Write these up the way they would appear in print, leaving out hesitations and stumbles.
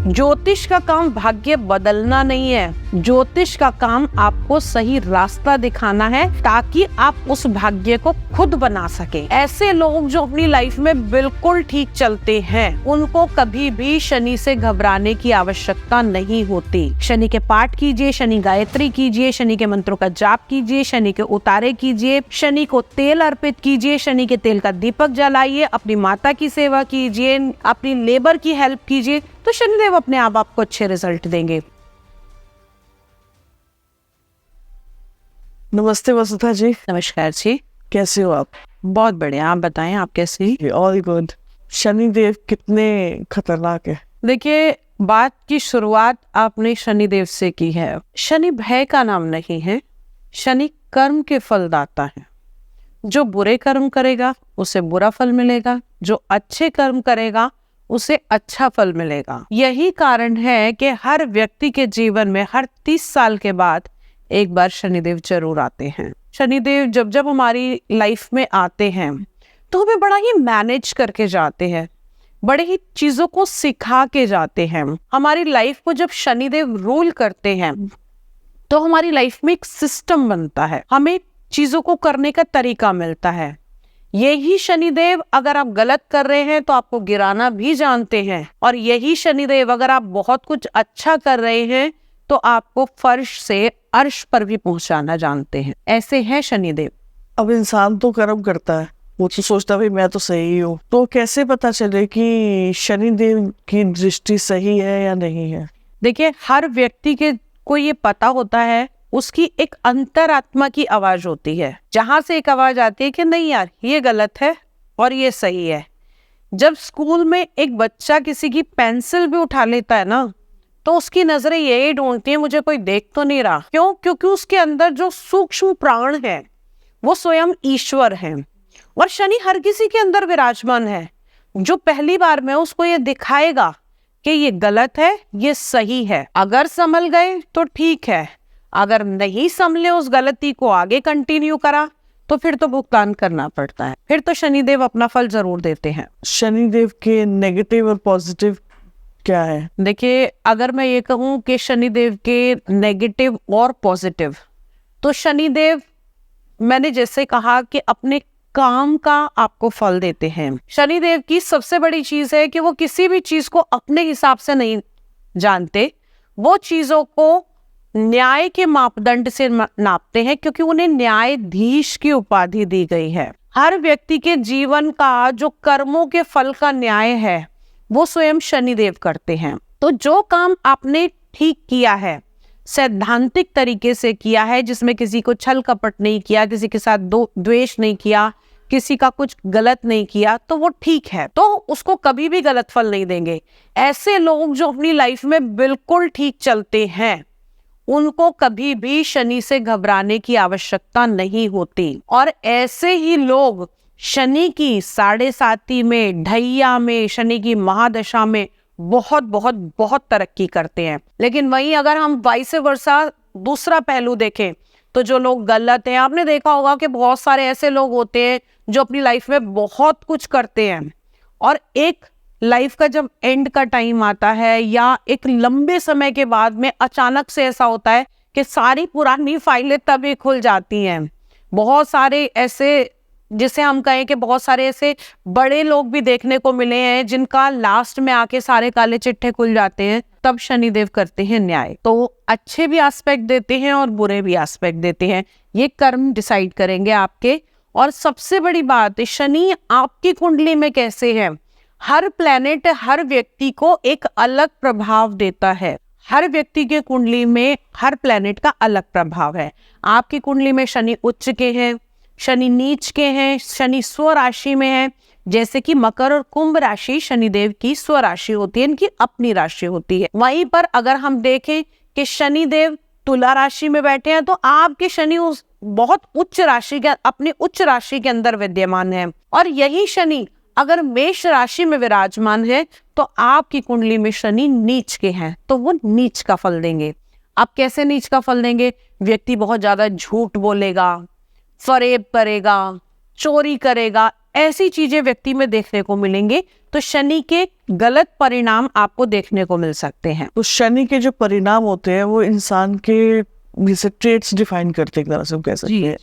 ज्योतिष का काम भाग्य बदलना नहीं है, ज्योतिष का काम आपको सही रास्ता दिखाना है ताकि आप उस भाग्य को खुद बना सके। ऐसे लोग जो अपनी लाइफ में बिल्कुल ठीक चलते हैं, उनको कभी भी शनि से घबराने की आवश्यकता नहीं होती। शनि के पाठ कीजिए, शनि गायत्री कीजिए, शनि के मंत्रों का जाप कीजिए, शनि के उतारे कीजिए, शनि को तेल अर्पित कीजिए, शनि के तेल का दीपक जलाइए, अपनी माता की सेवा कीजिए, अपनी लेबर की हेल्प कीजिए, तो शनिदेव अपने आप आपको अच्छे रिजल्ट देंगे। नमस्ते वसुधा जी। नमस्कार जी, कैसे हो आप? बहुत बढ़िया, आप बताएं, आप कैसे हैं? All good. शनिदेव कितने खतरनाक है? देखिए, बात की शुरुआत आपने शनिदेव से की है। शनि भय का नाम नहीं है, शनि कर्म के फलदाता है। जो बुरे कर्म करेगा उसे बुरा फल मिलेगा, जो अच्छे कर्म करेगा उसे अच्छा फल मिलेगा। यही कारण है कि हर व्यक्ति के जीवन में हर 30 साल के बाद एक बार शनिदेव जरूर आते हैं। शनिदेव जब जब हमारी लाइफ में आते हैं तो हमें बड़ा ही मैनेज करके जाते हैं, बड़े ही चीजों को सिखा के जाते हैं। हमारी लाइफ को जब शनिदेव रूल करते हैं तो हमारी लाइफ में एक सिस्टम बनता है, हमें चीजों को करने का तरीका मिलता है। यही शनिदेव अगर आप गलत कर रहे हैं तो आपको गिराना भी जानते हैं, और यही शनिदेव अगर आप बहुत कुछ अच्छा कर रहे हैं तो आपको फर्श से अर्श पर भी पहुंचाना जानते हैं। ऐसे हैं शनिदेव। अब इंसान तो कर्म करता है, वो तो सोचता भाई मैं तो सही हूँ, तो कैसे पता चले कि शनिदेव की दृष्टि सही है या नहीं है? देखिए, हर व्यक्ति के को ये पता होता है, उसकी एक अंतरात्मा की आवाज होती है, जहां से एक आवाज आती है कि नहीं यार, ये गलत है और ये सही है। जब स्कूल में एक बच्चा किसी की पेंसिल भी उठा लेता है ना, तो उसकी नजरें यही ढूंढती है मुझे कोई देख तो नहीं रहा। क्यों? क्योंकि उसके अंदर जो सूक्ष्म प्राण है वो स्वयं ईश्वर है, और शनि हर किसी के अंदर विराजमान है। जो पहली बार में उसको ये दिखाएगा कि ये गलत है, ये सही है। अगर संभल गए तो ठीक है, अगर नहीं संभले, उस गलती को आगे कंटिन्यू करा, तो फिर तो भुगतान करना पड़ता है, फिर तो शनिदेव अपना फल जरूर देते हैं। शनिदेव के नेगेटिव और पॉजिटिव क्या है? देखिए, अगर मैं ये कहूँ कि शनिदेव के नेगेटिव और पॉजिटिव, तो शनिदेव, मैंने जैसे कहा कि अपने काम का आपको फल देते हैं। शनिदेव की सबसे बड़ी चीज है कि वो किसी भी चीज को अपने हिसाब से नहीं जानते, वो चीजों को न्याय के मापदंड से नापते हैं, क्योंकि उन्हें न्यायाधीश की उपाधि दी गई है। हर व्यक्ति के जीवन का जो कर्मों के फल का न्याय है वो स्वयं शनिदेव करते हैं। तो जो काम आपने ठीक किया है, सैद्धांतिक तरीके से किया है, जिसमें किसी को छल कपट नहीं किया, किसी के साथ द्वेष नहीं किया, किसी का कुछ गलत नहीं किया, तो वो ठीक है, तो उसको कभी भी गलत फल नहीं देंगे। ऐसे लोग जो अपनी लाइफ में बिल्कुल ठीक चलते हैं, उनको कभी भी शनि से घबराने की आवश्यकता नहीं होती। और ऐसे ही लोग शनि की 7.5 में, ढैया में, शनि की महादशा में बहुत बहुत बहुत तरक्की करते हैं। लेकिन वहीं अगर हम वाइस वर्सा दूसरा पहलू देखें, तो जो लोग गलत हैं, आपने देखा होगा कि बहुत सारे ऐसे लोग होते हैं जो अपनी लाइफ में बहुत कुछ करते हैं, और एक लाइफ का जब एंड का टाइम आता है या एक लंबे समय के बाद में अचानक से ऐसा होता है कि सारी पुरानी फाइलें तभी खुल जाती हैं। बहुत सारे ऐसे, जिसे हम कहें कि बहुत सारे ऐसे बड़े लोग भी देखने को मिले हैं जिनका लास्ट में आके सारे काले चिट्ठे खुल जाते हैं। तब शनिदेव करते हैं न्याय। तो अच्छे भी एस्पेक्ट देते हैं और बुरे भी एस्पेक्ट देते हैं, ये कर्म डिसाइड करेंगे आपके। और सबसे बड़ी बात है, शनि आपकी कुंडली में कैसे है, हर प्लेनेट हर व्यक्ति को एक अलग प्रभाव देता है। हर व्यक्ति के कुंडली में हर प्लेनेट का अलग प्रभाव है। आपकी कुंडली में शनि उच्च के हैं, शनि नीच के हैं, शनि स्व राशि में है। जैसे कि मकर और कुंभ राशि शनिदेव की स्व राशि होती है, इनकी अपनी राशि होती है। वहीं पर अगर हम देखें कि शनिदेव तुला राशि में बैठे हैं, तो आपके शनि उस बहुत उच्च राशि के, अपनी उच्च राशि के अंदर विद्यमान है। और यही शनि अगर मेष राशि में विराजमान है, तो आपकी कुंडली में शनि नीच के हैं, तो वो नीच का फल देंगे। आप कैसे नीच का फल देंगे? व्यक्ति बहुत ज्यादा झूठ बोलेगा, फरेब करेगा, चोरी करेगा, ऐसी चीजें व्यक्ति में देखने को मिलेंगे। तो शनि के गलत परिणाम आपको देखने को मिल सकते हैं। तो शनि के जो परिणाम होते हैं वो इंसान के जैसे ट्रेट्स डिफाइन करते हैं, एक तरह से हम कह सकते हैं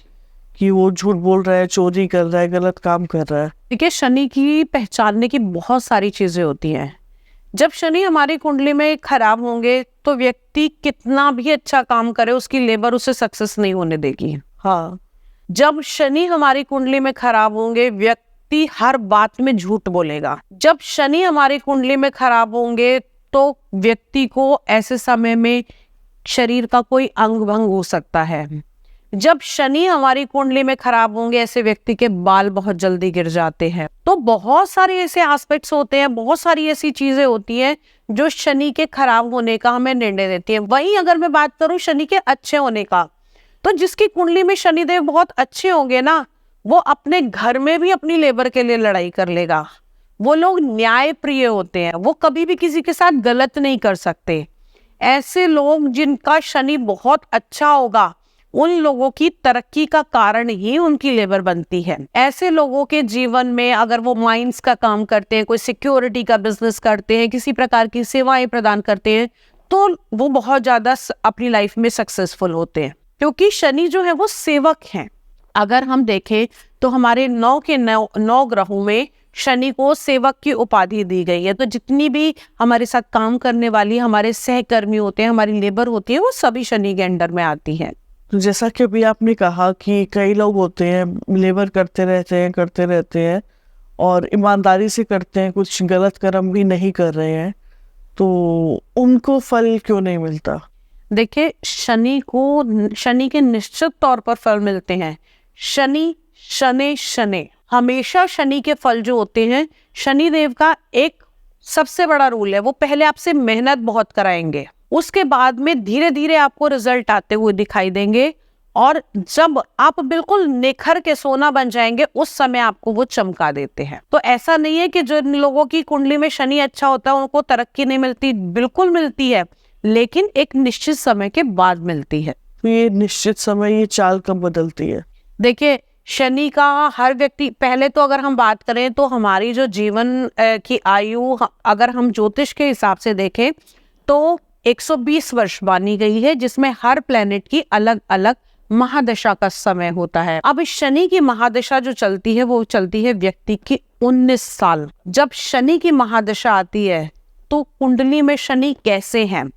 कि वो झूठ बोल रहा है, चोरी कर रहा है, गलत काम कर रहा है। देखिए, शनि की पहचानने की बहुत सारी चीजें होती हैं। जब शनि हमारी कुंडली में खराब होंगे तो व्यक्ति कितना भी अच्छा काम करे, उसकी लेबर उसे सक्सेस नहीं होने देगी। हाँ, जब शनि हमारी कुंडली में खराब होंगे, व्यक्ति हर बात में झूठ बोलेगा। जब शनि हमारी कुंडली में खराब होंगे तो व्यक्ति को ऐसे समय में शरीर का कोई अंग भंग हो सकता है। जब शनि हमारी कुंडली में खराब होंगे, ऐसे व्यक्ति के बाल बहुत जल्दी गिर जाते हैं। तो बहुत सारे ऐसे एस्पेक्ट्स होते हैं, बहुत सारी ऐसी चीजें होती हैं जो शनि के खराब होने का हमें निर्णय देती है। वहीं अगर मैं बात करूं शनि के अच्छे होने का, तो जिसकी कुंडली में शनिदेव बहुत अच्छे होंगे ना, वो अपने घर में भी अपनी लेबर के लिए लड़ाई कर लेगा। वो लोग न्याय प्रिय होते हैं, वो कभी भी किसी के साथ गलत नहीं कर सकते। ऐसे लोग जिनका शनि बहुत अच्छा होगा, उन लोगों की तरक्की का कारण ही उनकी लेबर बनती है। ऐसे लोगों के जीवन में अगर वो माइंस का काम करते हैं, कोई सिक्योरिटी का बिजनेस करते हैं, किसी प्रकार की सेवाएं प्रदान करते हैं, तो वो बहुत ज्यादा अपनी लाइफ में सक्सेसफुल होते हैं, क्योंकि शनि जो है वो सेवक हैं। अगर हम देखें तो हमारे 9 के 9 ग्रहों में शनि को सेवक की उपाधि दी गई है। तो जितनी भी हमारे साथ काम करने वाली हमारे सहकर्मी होते हैं, हमारी लेबर होती है, वो सभी शनि के अंडर में आती है। तो जैसा कि अभी आपने कहा कि कई लोग होते हैं लेबर करते रहते हैं और ईमानदारी से करते हैं, कुछ गलत कर्म भी नहीं कर रहे हैं, तो उनको फल क्यों नहीं मिलता? देखिए, शनि के निश्चित तौर पर फल मिलते हैं। शनि हमेशा शनि के फल जो होते हैं, शनि देव का एक सबसे बड़ा रूल है, वो पहले आपसे मेहनत बहुत कराएंगे, उसके बाद में धीरे धीरे आपको रिजल्ट आते हुए दिखाई देंगे, और जब आप बिल्कुल निखर के सोना बन जाएंगे, उस समय आपको वो चमका देते हैं। तो ऐसा नहीं है कि जिन लोगों की कुंडली में शनि अच्छा होता है उनको तरक्की नहीं मिलती, बिल्कुल मिलती है, लेकिन एक निश्चित समय के बाद मिलती है। तो ये निश्चित समय, ये चाल कब बदलती है? देखिए, शनि का हर व्यक्ति, पहले तो अगर हम बात करें तो हमारी जो जीवन की आयु, अगर हम ज्योतिष के हिसाब से देखें तो 120 वर्ष मानी गई है, जिसमें हर प्लेनेट की अलग अलग महादशा का समय होता है। अब शनि की महादशा जो चलती है वो चलती है व्यक्ति की 19 साल। जब शनि की महादशा आती है तो कुंडली में शनि कैसे हैं,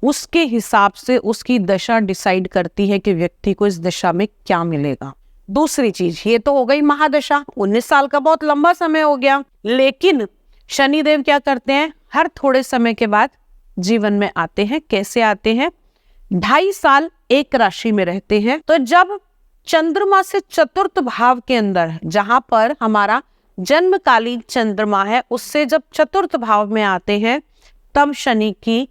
उसके हिसाब से उसकी दशा डिसाइड करती है कि व्यक्ति को इस दशा में क्या मिलेगा। दूसरी चीज, ये तो हो गई महादशा, 19 साल का बहुत लंबा समय हो गया, लेकिन शनिदेव क्या करते हैं, हर थोड़े समय के बाद जीवन में आते हैं। कैसे आते हैं? 2.5 साल एक राशि में रहते हैं। तो जब चंद्रमा से चतुर्थ भाव के अंदर, जहां पर हमारा जन्मकालीन चंद्रमा है, उससे जब चतुर्थ भाव में आते हैं, तब शनि की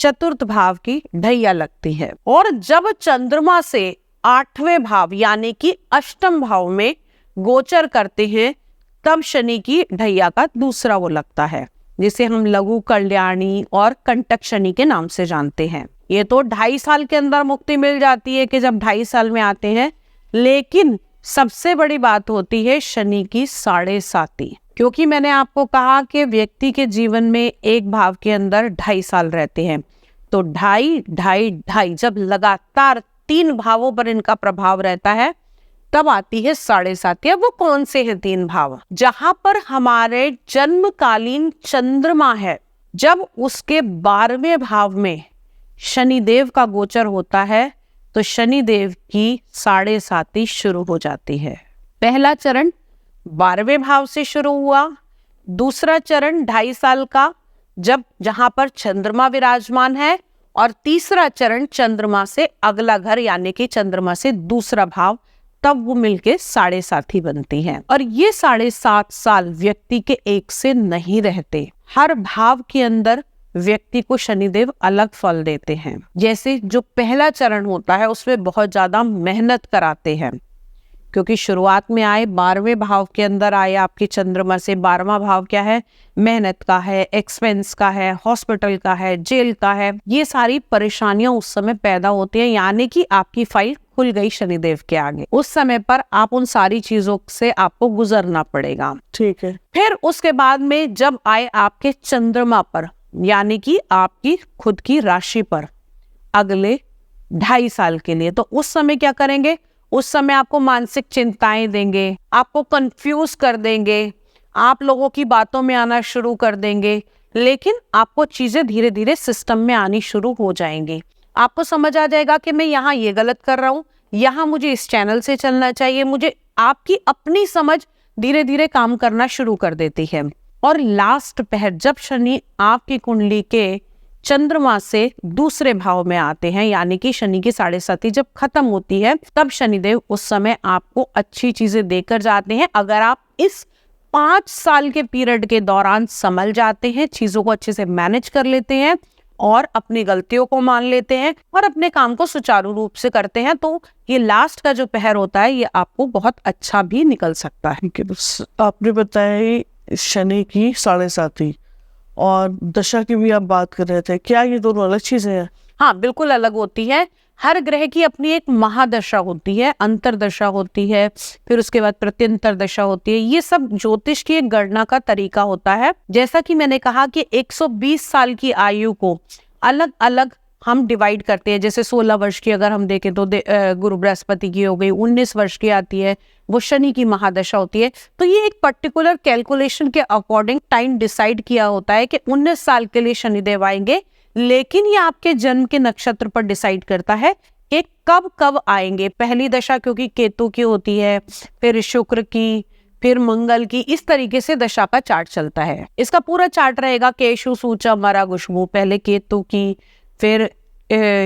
चतुर्थ भाव की ढैया लगती है। और जब चंद्रमा से 8वें भाव यानी कि अष्टम भाव में गोचर करते हैं, तब शनि की ढैया का दूसरा वो लगता है, जिसे हम लघु कल्याणी और कंटक शनि के नाम से जानते हैं। ये तो 2.5 साल के अंदर मुक्ति मिल जाती है कि जब 2.5 साल में आते हैं, लेकिन सबसे बड़ी बात होती है शनि की 7.5, क्योंकि मैंने आपको कहा कि व्यक्ति के जीवन में एक भाव के अंदर 2.5 साल रहते हैं। तो 2.5 जब लगातार 3 भावों पर इनका प्रभाव रहता है, तब आती है 7.5। वो कौन से हैं 3 भाव? जहां पर हमारे जन्मकालीन चंद्रमा है, जब उसके 12वें भाव में शनिदेव का गोचर होता है, तो शनिदेव की 7.5 शुरू हो जाती है। पहला चरण 12वें भाव से शुरू हुआ, दूसरा चरण 2.5 साल का, जहां पर चंद्रमा विराजमान है, और तीसरा चरण चंद्रमा से अगला घर यानी कि चंद्रमा से दूसरा भाव, तब वो मिलके 7.5 बनती हैं। और ये 7.5 साल व्यक्ति के एक से नहीं रहते, हर भाव के अंदर व्यक्ति को शनिदेव अलग फल देते हैं। जैसे जो पहला चरण होता है उसमें बहुत ज्यादा मेहनत कराते हैं, क्योंकि शुरुआत में आए 12वें भाव के अंदर आए आपके चंद्रमा से। 12वां भाव क्या है? मेहनत का है, एक्सपेंस का है, हॉस्पिटल का है, जेल का है। ये सारी परेशानियां उस समय पैदा होती है, यानी कि आपकी फाइल खुल गई शनिदेव के आगे। उस समय पर आप उन सारी चीजों से आपको गुजरना पड़ेगा। ठीक है। फिर उसके बाद में जब आए आपके चंद्रमा पर, यानी कि आपकी खुद की राशि पर, अगले 2.5 साल के लिए, तो उस समय क्या करेंगे? उस समय आपको मानसिक चिंताएं देंगे, आपको कंफ्यूज कर देंगे, आप लोगों की बातों में आना शुरू कर देंगे, लेकिन आपको चीजें धीरे धीरे सिस्टम में आनी शुरू हो जाएंगी। आपको समझ आ जाएगा कि मैं यहाँ ये गलत कर रहा हूँ, यहाँ मुझे इस चैनल से चलना चाहिए। मुझे आपकी अपनी समझ धीरे धीरे काम करना शुरू कर देती है। और लास्ट पहर जब शनि आपकी कुंडली के चंद्रमा से दूसरे भाव में आते हैं, यानी कि शनि की 7.5 जब खत्म होती है, तब शनिदेव उस समय आपको अच्छी चीजें देकर जाते हैं। अगर आप इस 5 साल के पीरियड के दौरान संभल जाते हैं, चीजों को अच्छे से मैनेज कर लेते हैं और अपनी गलतियों को मान लेते हैं और अपने काम को सुचारू रूप से करते हैं, तो ये लास्ट का जो पहर होता है ये आपको बहुत अच्छा भी निकल सकता है। आपने बताया शनि की 7.5 और दशा की भी आप बात कर रहे थे, क्या ये दोनों अलग चीजें हैं? हाँ, बिल्कुल अलग होती है। हर ग्रह की अपनी एक महादशा होती है, अंतरदशा होती है, फिर उसके बाद प्रत्यंतर दशा होती है। ये सब ज्योतिष की एक गणना का तरीका होता है। जैसा कि मैंने कहा कि 120 साल की आयु को अलग अलग हम डिवाइड करते हैं। जैसे 16 वर्ष की अगर हम देखें तो गुरु बृहस्पति की हो गई, 19 वर्ष की आती है, वो शनि की महादशा होती है। तो ये एक पर्टिकुलर कैलकुलेशन के अकॉर्डिंग टाइम डिसाइड किया होता है कि 19 साल के लिए शनिदेव आएंगे, लेकिन ये आपके जन्म के नक्षत्र पर डिसाइड करता है कि कब कब आएंगे। पहली दशा क्योंकि केतु की होती है, फिर शुक्र की, फिर मंगल की, इस तरीके से दशा का चार्ट चलता है। इसका पूरा चार्ट रहेगा केशु सूचा मरा गुष्मु, पहले केतु की, फिर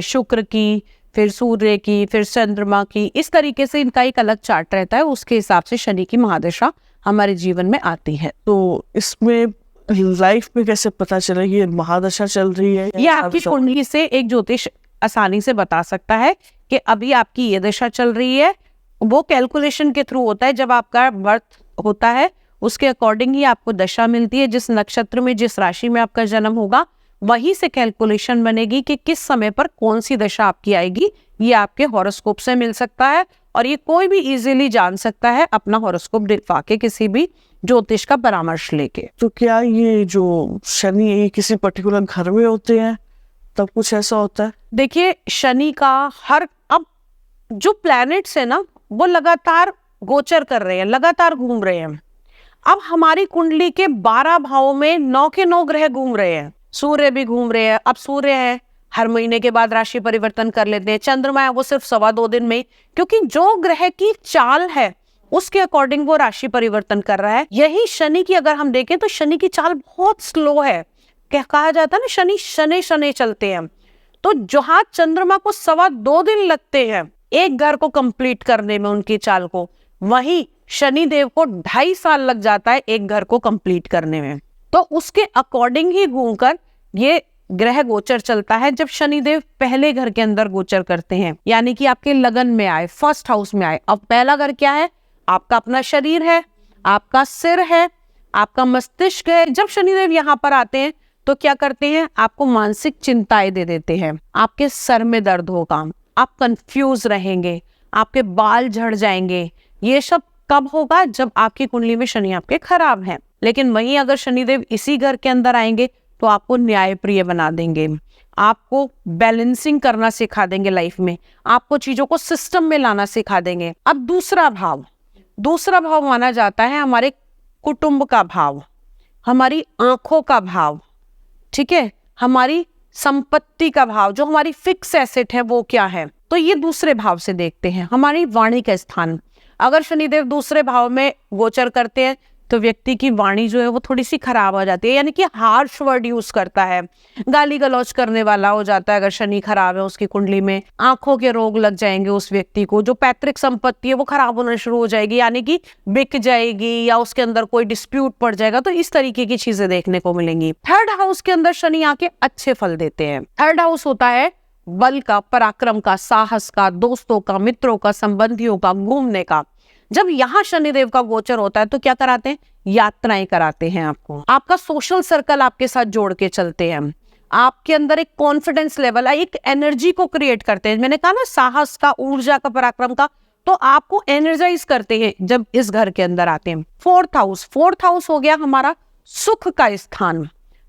शुक्र की, फिर सूर्य की, फिर चंद्रमा की, इस तरीके से इनका एक अलग चार्ट रहता है। उसके हिसाब से शनि की महादशा हमारे जीवन में आती है। तो इसमें लाइफ में कैसे पता चला ये महादशा चल रही है? ये आपकी कुंडली से एक ज्योतिष आसानी से बता सकता है कि अभी आपकी ये दशा चल रही है। वो कैलकुलेशन के थ्रू होता है। जब आपका बर्थ होता है उसके अकॉर्डिंग ही आपको दशा मिलती है। जिस नक्षत्र में, जिस राशि में आपका जन्म होगा, वहीं से कैलकुलेशन बनेगी कि किस समय पर कौन सी दशा आपकी आएगी। ये आपके हॉरोस्कोप से मिल सकता है और ये कोई भी इजीली जान सकता है अपना हॉरोस्कोप दिखवा के, किसी भी ज्योतिष का परामर्श लेके। तो क्या ये जो शनि है किसी पर्टिकुलर घर में होते हैं तब कुछ ऐसा होता है? देखिए, शनि का अब जो प्लैनेट्स है ना, वो लगातार गोचर कर रहे हैं, लगातार घूम रहे हैं। अब हमारी कुंडली के 12 भावों में 9 के 9 ग्रह घूम रहे हैं, सूर्य भी घूम रहे हैं। अब सूर्य है, हर महीने के बाद राशि परिवर्तन कर लेते हैं। चंद्रमा है, वो सिर्फ 2.25 दिन में, क्योंकि जो ग्रह की चाल है उसके अकॉर्डिंग वो राशि परिवर्तन कर रहा है। यही शनि की अगर हम देखें तो शनि की चाल बहुत स्लो है। क्या कहा जाता है ना, शनि शनि शनि चलते हैं। तो जहां चंद्रमा को 2.25 दिन लगते हैं एक घर को कंप्लीट करने में, उनकी चाल को, वहीं शनि देव को 2.5 साल लग जाता है एक घर को कंप्लीट करने में। तो उसके अकॉर्डिंग ही घूमकर ये ग्रह गोचर चलता है। जब शनिदेव पहले घर के अंदर गोचर करते हैं, यानी कि आपके लगन में आए, फर्स्ट हाउस में आए। अब पहला घर क्या है? आपका अपना शरीर है, आपका सिर है, आपका मस्तिष्क है। जब शनिदेव यहाँ पर आते हैं तो क्या करते हैं? आपको मानसिक चिंताएं दे देते हैं, आपके सर में दर्द होगा, आप कंफ्यूज रहेंगे, आपके बाल झड़ जाएंगे। ये सब कब होगा? जब आपकी कुंडली में शनि आपके खराब है। लेकिन वहीं अगर शनिदेव इसी घर के अंदर आएंगे तो आपको न्यायप्रिय बना देंगे, आपको बैलेंसिंग करना सिखा देंगे लाइफ में, आपको चीजों को सिस्टम में लाना सिखा देंगे। अब दूसरा भाव माना जाता है हमारे कुटुंब का भाव, हमारी आंखों का भाव, ठीक है, हमारी संपत्ति का भाव, जो हमारी फिक्स एसेट है वो क्या है। तो ये दूसरे भाव से देखते हैं। हमारी वाणी का स्थान, अगर शनिदेव दूसरे भाव में गोचर करते हैं तो व्यक्ति की वाणी जो है वो थोड़ी सी खराब हो जाती है, यानी कि हार्श वर्ड यूज करता है, गाली गलौज करने वाला हो जाता है। अगर शनि खराब है उसकी कुंडली में, आंखों के रोग लग जाएंगे उस व्यक्ति को, जो पैतृक संपत्ति है वो खराब होना शुरू हो जाएगी, यानी कि बिक जाएगी या उसके अंदर कोई डिस्प्यूट पड़ जाएगा। तो इस तरीके की चीजें देखने को मिलेंगी। थर्ड हाउस के अंदर शनि आके अच्छे फल देते हैं। थर्ड हाउस होता है बल का, पराक्रम का, साहस का, दोस्तों का, मित्रों का, संबंधियों का, घूमने का। जब यहाँ शनिदेव का गोचर होता है तो क्या कराते हैं, यात्राएं कराते हैं आपको, आपका सोशल सर्कल आपके साथ जोड़ के चलते हैं, आपके अंदर एक कॉन्फिडेंस लेवल है, एक एनर्जी को क्रिएट करते हैं। मैंने कहा ना, साहस का, ऊर्जा का, पराक्रम का, तो आपको एनर्जाइज करते हैं जब इस घर के अंदर आते हैं। फोर्थ हाउस हो गया हमारा सुख का स्थान।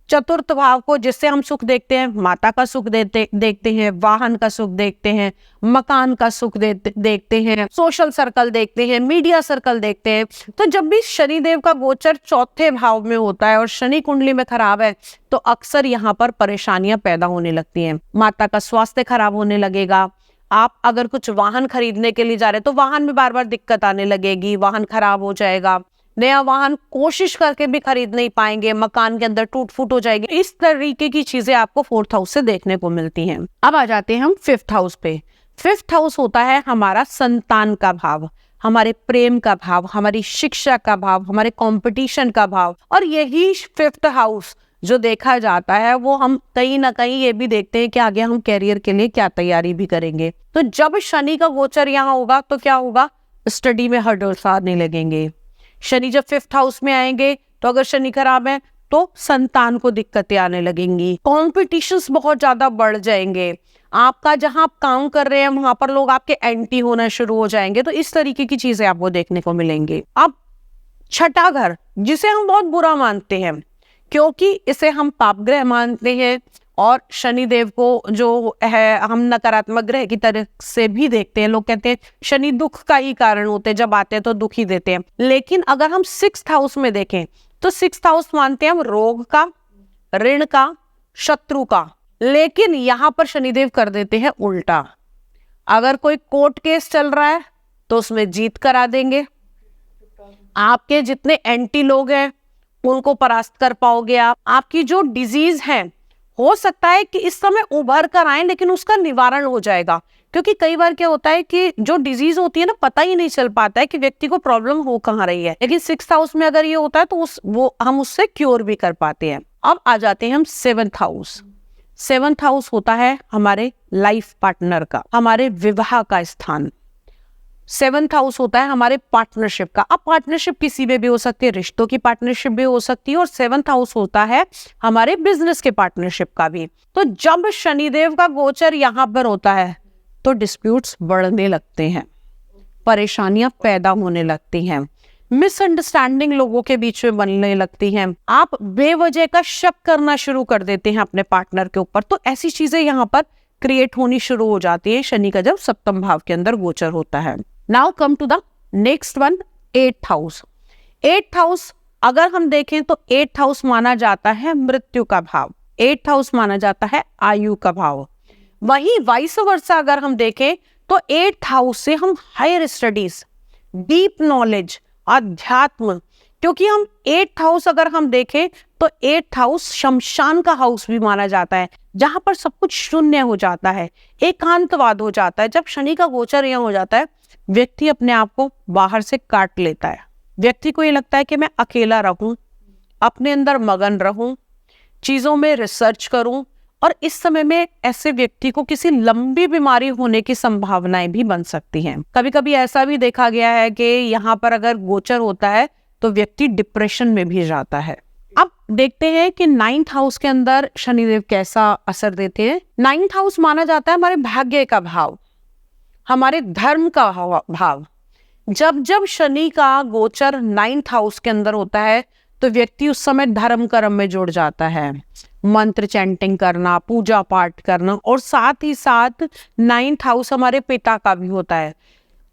चतुर्थ भाव को, जिससे हम सुख देखते हैं, माता का सुख देखते हैं, वाहन का सुख देखते हैं, मकान का सुख देखते हैं, सोशल सर्कल देखते हैं, मीडिया सर्कल देखते हैं। तो जब भी शनिदेव का गोचर चौथे भाव में होता है और शनि कुंडली में खराब है तो अक्सर यहाँ पर परेशानियां पैदा होने लगती हैं। माता का स्वास्थ्य खराब होने लगेगा। आप अगर कुछ वाहन खरीदने के लिए जा रहे हैं तो वाहन में बार बार दिक्कत आने लगेगी, वाहन खराब हो जाएगा, नया वाहन कोशिश करके भी खरीद नहीं पाएंगे, मकान के अंदर टूट फूट हो जाएगी। इस तरीके की चीजें आपको फोर्थ हाउस से देखने को मिलती हैं। अब आ जाते हैं हम फिफ्थ हाउस पे। फिफ्थ हाउस होता है हमारा संतान का भाव, हमारे प्रेम का भाव, हमारी शिक्षा का भाव, हमारे कंपटीशन का भाव। और यही फिफ्थ हाउस जो देखा जाता है वो हम कहीं ना कहीं ये भी देखते हैं कि आगे हम कैरियर के लिए क्या तैयारी भी करेंगे। तो जब शनि का गोचर यहाँ होगा तो क्या होगा, स्टडी में हर्डल्स आने लगेंगे। शनि जब फिफ्थ हाउस में आएंगे तो अगर शनि खराब है तो संतान को दिक्कतें आने लगेंगी, कॉम्पिटिशन्स बहुत ज्यादा बढ़ जाएंगे, आपका जहां आप काम कर रहे हैं वहां पर लोग आपके एंटी होना शुरू हो जाएंगे। तो इस तरीके की चीजें आपको देखने को मिलेंगी। अब छठा घर, जिसे हम बहुत बुरा मानते हैं क्योंकि इसे हम पाप ग्रह मानते हैं और शनिदेव को जो है हम नकारात्मक ग्रह की तरह से भी देखते हैं। लोग कहते हैं शनि दुख का ही कारण होते हैं, जब आते हैं तो दुख ही देते हैं। लेकिन अगर हम सिक्स्थ हाउस में देखें तो सिक्स्थ हाउस मानते हैं हम रोग का, ऋण का, शत्रु का। लेकिन यहाँ पर शनिदेव कर देते हैं उल्टा। अगर कोई कोर्ट केस चल रहा है तो उसमें जीत करा देंगे, आपके जितने एंटी लोग हैं उनको परास्त कर पाओगे आप। आपकी जो डिजीज है हो सकता है कि इस समय उभर कर आए लेकिन उसका निवारण हो जाएगा। क्योंकि कई बार क्या होता है कि जो डिजीज होती है ना, पता ही नहीं चल पाता है कि व्यक्ति को प्रॉब्लम हो कहाँ रही है। लेकिन सिक्स्थ हाउस में अगर ये होता है तो हम उससे क्योर भी कर पाते हैं। अब आ जाते हैं हम सेवंथ हाउस। सेवंथ हाउस होता है हमारे लाइफ पार्टनर का, हमारे विवाह का स्थान। सेवंथ हाउस होता है हमारे पार्टनरशिप का। अब पार्टनरशिप किसी में भी हो सकती है, रिश्तों की पार्टनरशिप भी हो सकती है, और सेवंथ हाउस होता है हमारे बिजनेस के पार्टनरशिप का भी। तो जब शनिदेव का गोचर यहाँ पर होता है तो डिस्प्यूट्स बढ़ने लगते हैं, परेशानियां पैदा होने लगती हैं, मिसअंडरस्टैंडिंग लोगों के बीच में बनने लगती हैं, आप बेवजह का शक करना शुरू कर देते हैं अपने पार्टनर के ऊपर। तो ऐसी चीजें यहाँ पर क्रिएट होनी शुरू हो जाती है शनि का जब सप्तम भाव के अंदर गोचर होता है। Now come to the next one, eighth house. Eighth house अगर हम देखें तो एट्थ हाउस माना जाता है मृत्यु का भाव, एट्थ हाउस माना जाता है आयु का भाव। वहीं वाइस वर्सा अगर हम देखें तो एट्थ हाउस से हम हायर स्टडीज, डीप नॉलेज, अध्यात्म, क्योंकि हम एट्थ हाउस अगर हम देखें तो एट्थ हाउस शमशान का हाउस भी माना जाता है, जहां पर सब कुछ शून्य हो जाता है, एकांतवाद हो जाता है। जब शनि का गोचर यहाँ हो जाता है व्यक्ति अपने आप को बाहर से काट लेता है। व्यक्ति को ये लगता है कि मैं अकेला रहूं, अपने अंदर मगन रहूं, चीजों में रिसर्च करूं, और इस समय में ऐसे व्यक्ति को किसी लंबी बीमारी होने की संभावनाएं भी बन सकती हैं। कभी कभी ऐसा भी देखा गया है कि यहाँ पर अगर गोचर होता है तो व्यक्ति डिप्रेशन में भी जाता है। अब देखते हैं कि नाइन्थ हाउस के अंदर शनिदेव कैसा असर देते हैं। नाइन्थ हाउस माना जाता है हमारे भाग्य का भाव, हमारे धर्म का भाव। जब जब शनि का गोचर नाइन्थ हाउस के अंदर होता है तो व्यक्ति उस समय धर्म कर्म में जुड़ जाता है, मंत्र चैंटिंग करना, पूजा पाठ करना, और साथ ही साथ नाइन्थ हाउस हमारे पिता का भी होता है।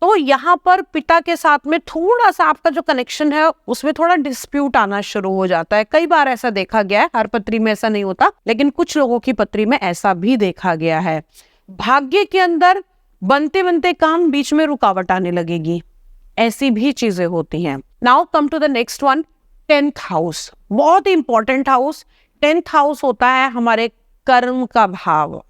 तो यहाँ पर पिता के साथ में थोड़ा सा आपका जो कनेक्शन है उसमें थोड़ा डिस्प्यूट आना शुरू हो जाता है। कई बार ऐसा देखा गया है, हर पत्री में ऐसा नहीं होता, लेकिन कुछ लोगों की पत्री में ऐसा भी देखा गया है। भाग्य के अंदर बनते बनते काम बीच में रुकावट आने लगेगी, ऐसी भी चीजें होती हैं। Now come to the next one, tenth house. बहुत ही इंपॉर्टेंट हाउस। टेंथ हाउस होता है हमारे कर्म का भाव,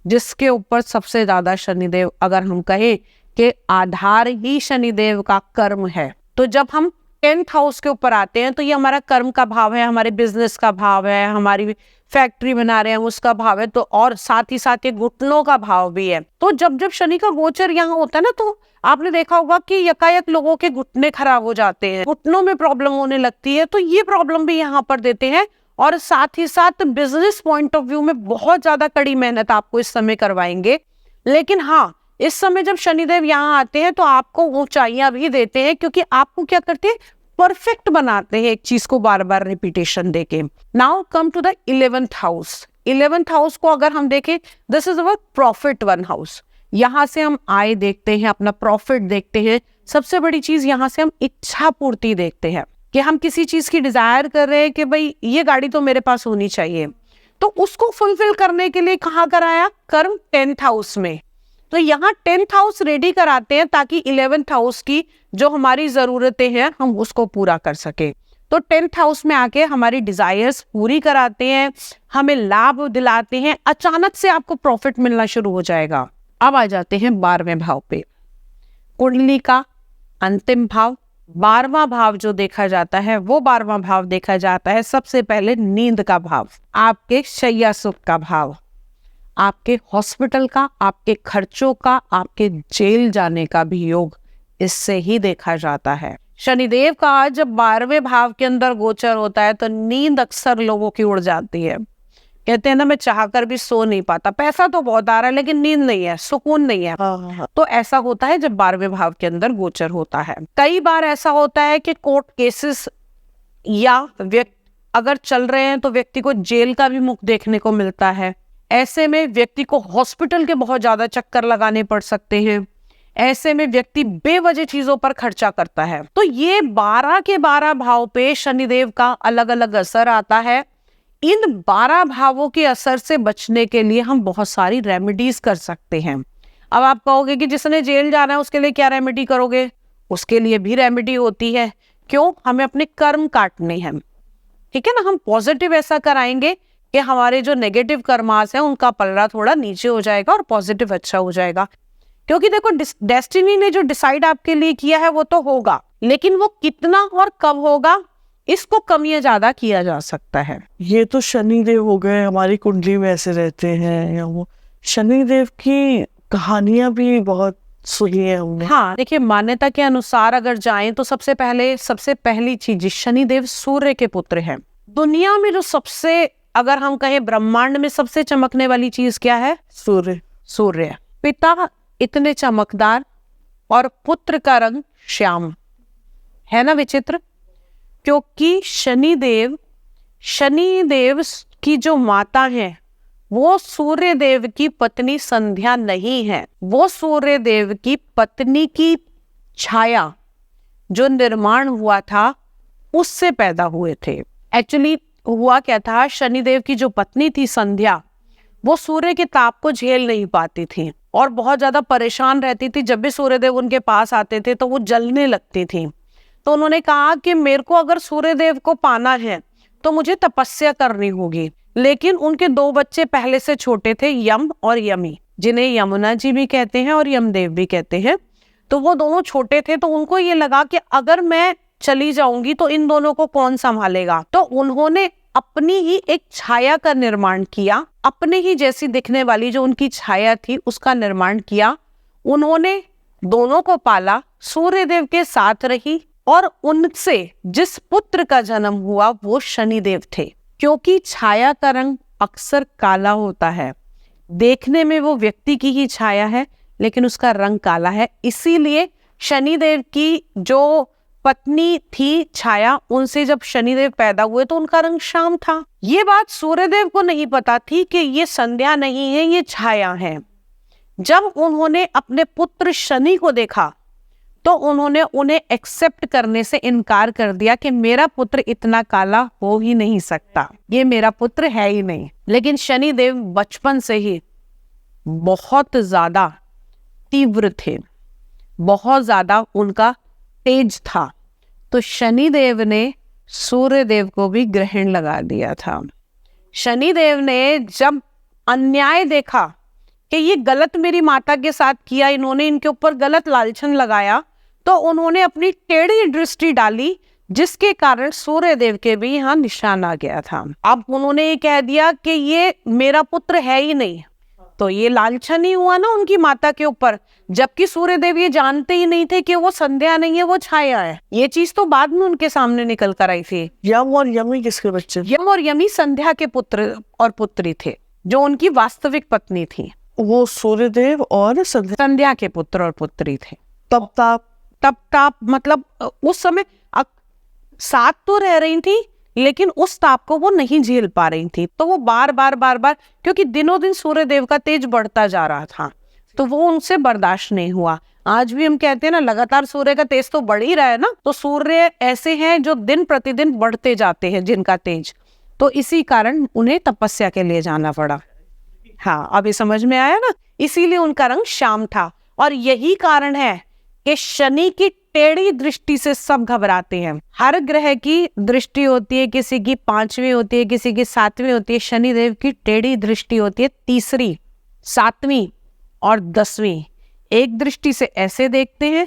जिसके ऊपर सबसे ज्यादा शनिदेव, अगर हम कहें कि आधार ही शनिदेव का कर्म है। तो जब हम 10th हाउस के ऊपर आते हैं तो ये हमारा कर्म का भाव है, हमारे बिजनेस का भाव है, हमारी फैक्ट्री बना रहे हैं उसका भाव है, तो और साथ ही साथ ये घुटनों का भाव भी है। तो जब जब शनि का गोचर यहाँ होता है ना, तो आपने देखा होगा कि यकायक लोगों के घुटने खराब हो जाते हैं, घुटनों में प्रॉब्लम होने लगती है, तो ये प्रॉब्लम भी यहाँ पर देते हैं। और साथ ही साथ बिजनेस पॉइंट ऑफ व्यू में बहुत ज्यादा कड़ी मेहनत आपको इस समय करवाएंगे। लेकिन हाँ, इस समय जब शनिदेव यहाँ आते हैं तो आपको ऊंचाइयां भी देते हैं, क्योंकि आपको क्या करते हैं, परफेक्ट बनाते हैं एक चीज को बार बार रिपीटेशन देके। Now come to the 11th house. 11th house को अगर हम देखें, this is our profit one house. यहाँ से हम आय देखते हैं, अपना प्रॉफिट देखते हैं। सबसे बड़ी चीज यहाँ से हम इच्छा पूर्ति देखते हैं, कि हम किसी चीज की डिजायर कर रहे हैं कि भाई ये गाड़ी तो मेरे पास होनी चाहिए, तो उसको फुलफिल करने के लिए कहाँ कराया, कर्म 10th हाउस में। तो यहाँ 10th हाउस रेडी कराते हैं ताकि 11th हाउस की जो हमारी जरूरतें हैं हम उसको पूरा कर सके। तो 10th हाउस में आके हमारी डिजायर्स पूरी कराते हैं, हमें लाभ दिलाते हैं, अचानक से आपको प्रॉफिट मिलना शुरू हो जाएगा। अब आ जाते हैं 12वें भाव पे, कुंडली का अंतिम भाव। 12वां भाव जो देखा जाता है वो 12वां भाव देखा जाता है सबसे पहले नींद का भाव, आपके शैया सुख का भाव, आपके हॉस्पिटल का, आपके खर्चों का, आपके जेल जाने का भी योग इससे ही देखा जाता है। शनिदेव का जब 12वें भाव के अंदर गोचर होता है तो नींद अक्सर लोगों की उड़ जाती है। कहते हैं ना, मैं चाहकर भी सो नहीं पाता, पैसा तो बहुत आ रहा है लेकिन नींद नहीं है, सुकून नहीं है। तो ऐसा होता है जब 12वें भाव के अंदर गोचर होता है। कई बार ऐसा होता है कि कोर्ट केसेस या व्यक्ति अगर चल रहे हैं तो व्यक्ति को जेल का भी मुख देखने को मिलता है। ऐसे में व्यक्ति को हॉस्पिटल के बहुत ज्यादा चक्कर लगाने पड़ सकते हैं। ऐसे में व्यक्ति बेवजह चीजों पर खर्चा करता है। तो ये 12 के 12 भाव पे शनिदेव का अलग अलग असर आता है। इन 12 भावों के असर से बचने के लिए हम बहुत सारी रेमेडीज कर सकते हैं। अब आप कहोगे कि जिसने जेल जाना है उसके लिए क्या रेमेडी करोगे? उसके लिए भी रेमेडी होती है। क्यों? हमें अपने कर्म काटने हैं, ठीक है ना। हम पॉजिटिव ऐसा कराएंगे कि हमारे जो नेगेटिव कर्मास हैं उनका पलड़ा थोड़ा नीचे हो जाएगा और पॉजिटिव अच्छा हो जाएगा। क्योंकि देखो, डेस्टिनी ने जो डिसाइड आपके लिए किया है वो तो होगा, लेकिन वो कितना और कब होगा इसको कम या ज्यादा किया जा सकता है। ये तो शनिदेव हो गए, हमारी कुंडली में ऐसे रहते हैं या वो शनिदेव की कहानियां भी बहुत सुनी है हमने। हाँ, देखिए, मान्यता के अनुसार अगर जाएं तो सबसे पहली चीज, शनिदेव सूर्य के पुत्र हैं। दुनिया में जो सबसे, अगर हम कहें ब्रह्मांड में सबसे चमकने वाली चीज क्या है? सूर्य। पिता इतने चमकदार और पुत्र का रंग श्याम, है ना विचित्र। क्योंकि शनिदेव की जो माता है वो सूर्य देव की पत्नी संध्या नहीं है, वो सूर्य देव की पत्नी की छाया जो निर्माण हुआ था उससे पैदा हुए थे। एक्चुअली हुआ क्या था, शनिदेव की जो पत्नी थी संध्या, वो सूर्य के ताप को झेल नहीं पाती थी और बहुत ज्यादा परेशान रहती थी। जब भी सूर्यदेव उनके पास आते थे तो वो जलने लगती थी। तो उन्होंने कहा कि मेरे को अगर सूर्यदेव को पाना है तो मुझे तपस्या करनी होगी। लेकिन उनके 2 बच्चे पहले से छोटे थे, यम और यमी, जिन्हें यमुना जी भी कहते हैं और यमदेव भी कहते हैं। तो वो दोनों छोटे थे, तो उनको ये लगा कि अगर मैं चली जाऊंगी तो इन दोनों को कौन संभालेगा। तो उन्होंने अपनी ही एक छाया का निर्माण किया, अपने ही जैसी दिखने वाली जो उनकी छाया थी उसका निर्माण किया। उन्होंने दोनों को पाला, सूर्यदेव के साथ रही और उनसे जिस पुत्र का जन्म हुआ वो शनिदेव थे। क्योंकि छाया का रंग अक्सर काला होता है, देखने में वो व्यक्ति की ही छाया है लेकिन उसका रंग काला है, इसीलिए शनिदेव की जो पत्नी थी छाया, उनसे जब शनिदेव पैदा हुए तो उनका रंग श्याम था। ये बात सूर्यदेव को नहीं पता थी कि ये संध्या नहीं है, ये छाया है। जब उन्होंने अपने पुत्र शनि को देखा तो उन्होंने उन्हें एक्सेप्ट करने से इनकार कर दिया कि मेरा पुत्र इतना काला हो ही नहीं सकता, ये मेरा पुत्र है ही नहीं। लेकिन शनिदेव बचपन से ही बहुत ज्यादा तीव्र थे, बहुत ज्यादा उनका तेज था। तो शनिदेव ने सूर्यदेव को भी ग्रहण लगा दिया था। शनिदेव ने जब अन्याय देखा कि ये गलत मेरी माता के साथ किया, इन्होंने इनके ऊपर गलत लालछन लगाया, तो उन्होंने अपनी टेढ़ी दृष्टि डाली जिसके कारण सूर्य देव के भी यहाँ निशान आ गया था। अब उन्होंने ये कह दिया कि ये मेरा पुत्र है ही नहीं, तो ये लालछन ही हुआ ना उनकी माता के ऊपर, जबकि सूर्य देव ये जानते ही नहीं थे कि वो संध्या नहीं है, वो छाया है। ये चीज तो बाद में उनके सामने निकल कर आई थी। यम और यमी किसके बच्चे? यम और यमी संध्या के पुत्र और पुत्री थे, जो उनकी वास्तविक पत्नी थी। वो सूर्यदेव और संध्या के पुत्र और पुत्री थे। तब ताप मतलब उस समय साथ तो रह रही थी, लेकिन उस ताप को वो नहीं झेल पा रही थी, तो वो बार बार क्योंकि दिनों दिन सूर्य देव का तेज बढ़ता जा रहा था, तो वो उनसे बर्दाश्त नहीं हुआ। आज भी हम कहते हैं ना, लगातार सूर्य का तेज तो बढ़ ही रहा है ना, तो सूर्य ऐसे हैं जो दिन प्रतिदिन बढ़ते जाते हैं जिनका तेज, तो इसी कारण उन्हें तपस्या के लिए जाना पड़ा। हाँ, अभी समझ में आया ना, इसीलिए उनका रंग श्याम था। और यही कारण है कि शनि की टेढ़ी दृष्टि से सब घबराते हैं। हर ग्रह की दृष्टि होती है, किसी की 5वीं होती है, किसी की 7वीं होती है। शनिदेव की टेढ़ी दृष्टि होती है 3री, 7वीं और 10वीं। एक दृष्टि से ऐसे देखते हैं,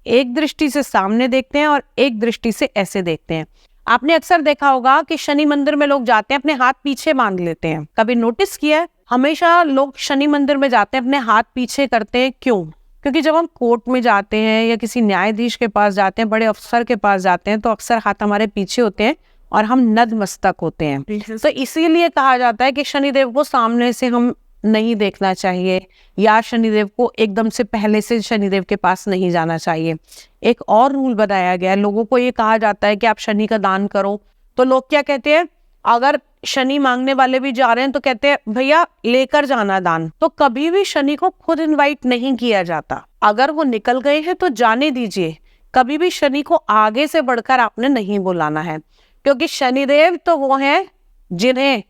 एक दृष्टि से सामने देखते हैं, और एक दृष्टि से ऐसे देखते हैं। आपने अक्सर देखा होगा कि शनि मंदिर में लोग जाते हैं, अपने हाथ पीछे बांध लेते हैं। कभी नोटिस किया है? हमेशा लोग शनि मंदिर में जाते हैं, अपने हाथ पीछे करते हैं। क्यों? क्योंकि जब हम कोर्ट में जाते हैं या किसी न्यायाधीश के पास जाते हैं, बड़े अफसर के पास जाते हैं, तो अक्सर हाथ हमारे पीछे होते हैं और हम नतमस्तक होते हैं। तो इसीलिए कहा जाता है कि शनिदेव को सामने से हम नहीं देखना चाहिए, या शनिदेव को एकदम से पहले से शनिदेव के पास नहीं जाना चाहिए। एक और रूल बताया गया है, लोगों को ये कहा जाता है कि आप शनि का दान करो, तो लोग क्या कहते हैं, अगर शनि मांगने वाले भी जा रहे हैं तो कहते हैं भैया लेकर जाना दान। तो कभी भी शनि को खुद इनवाइट नहीं किया जाता, अगर वो निकल गए हैं तो जाने दीजिए। कभी भी शनि को आगे से बढ़कर आपने नहीं बुलाना है, क्योंकि शनिदेव तो वो हैं जिन्हें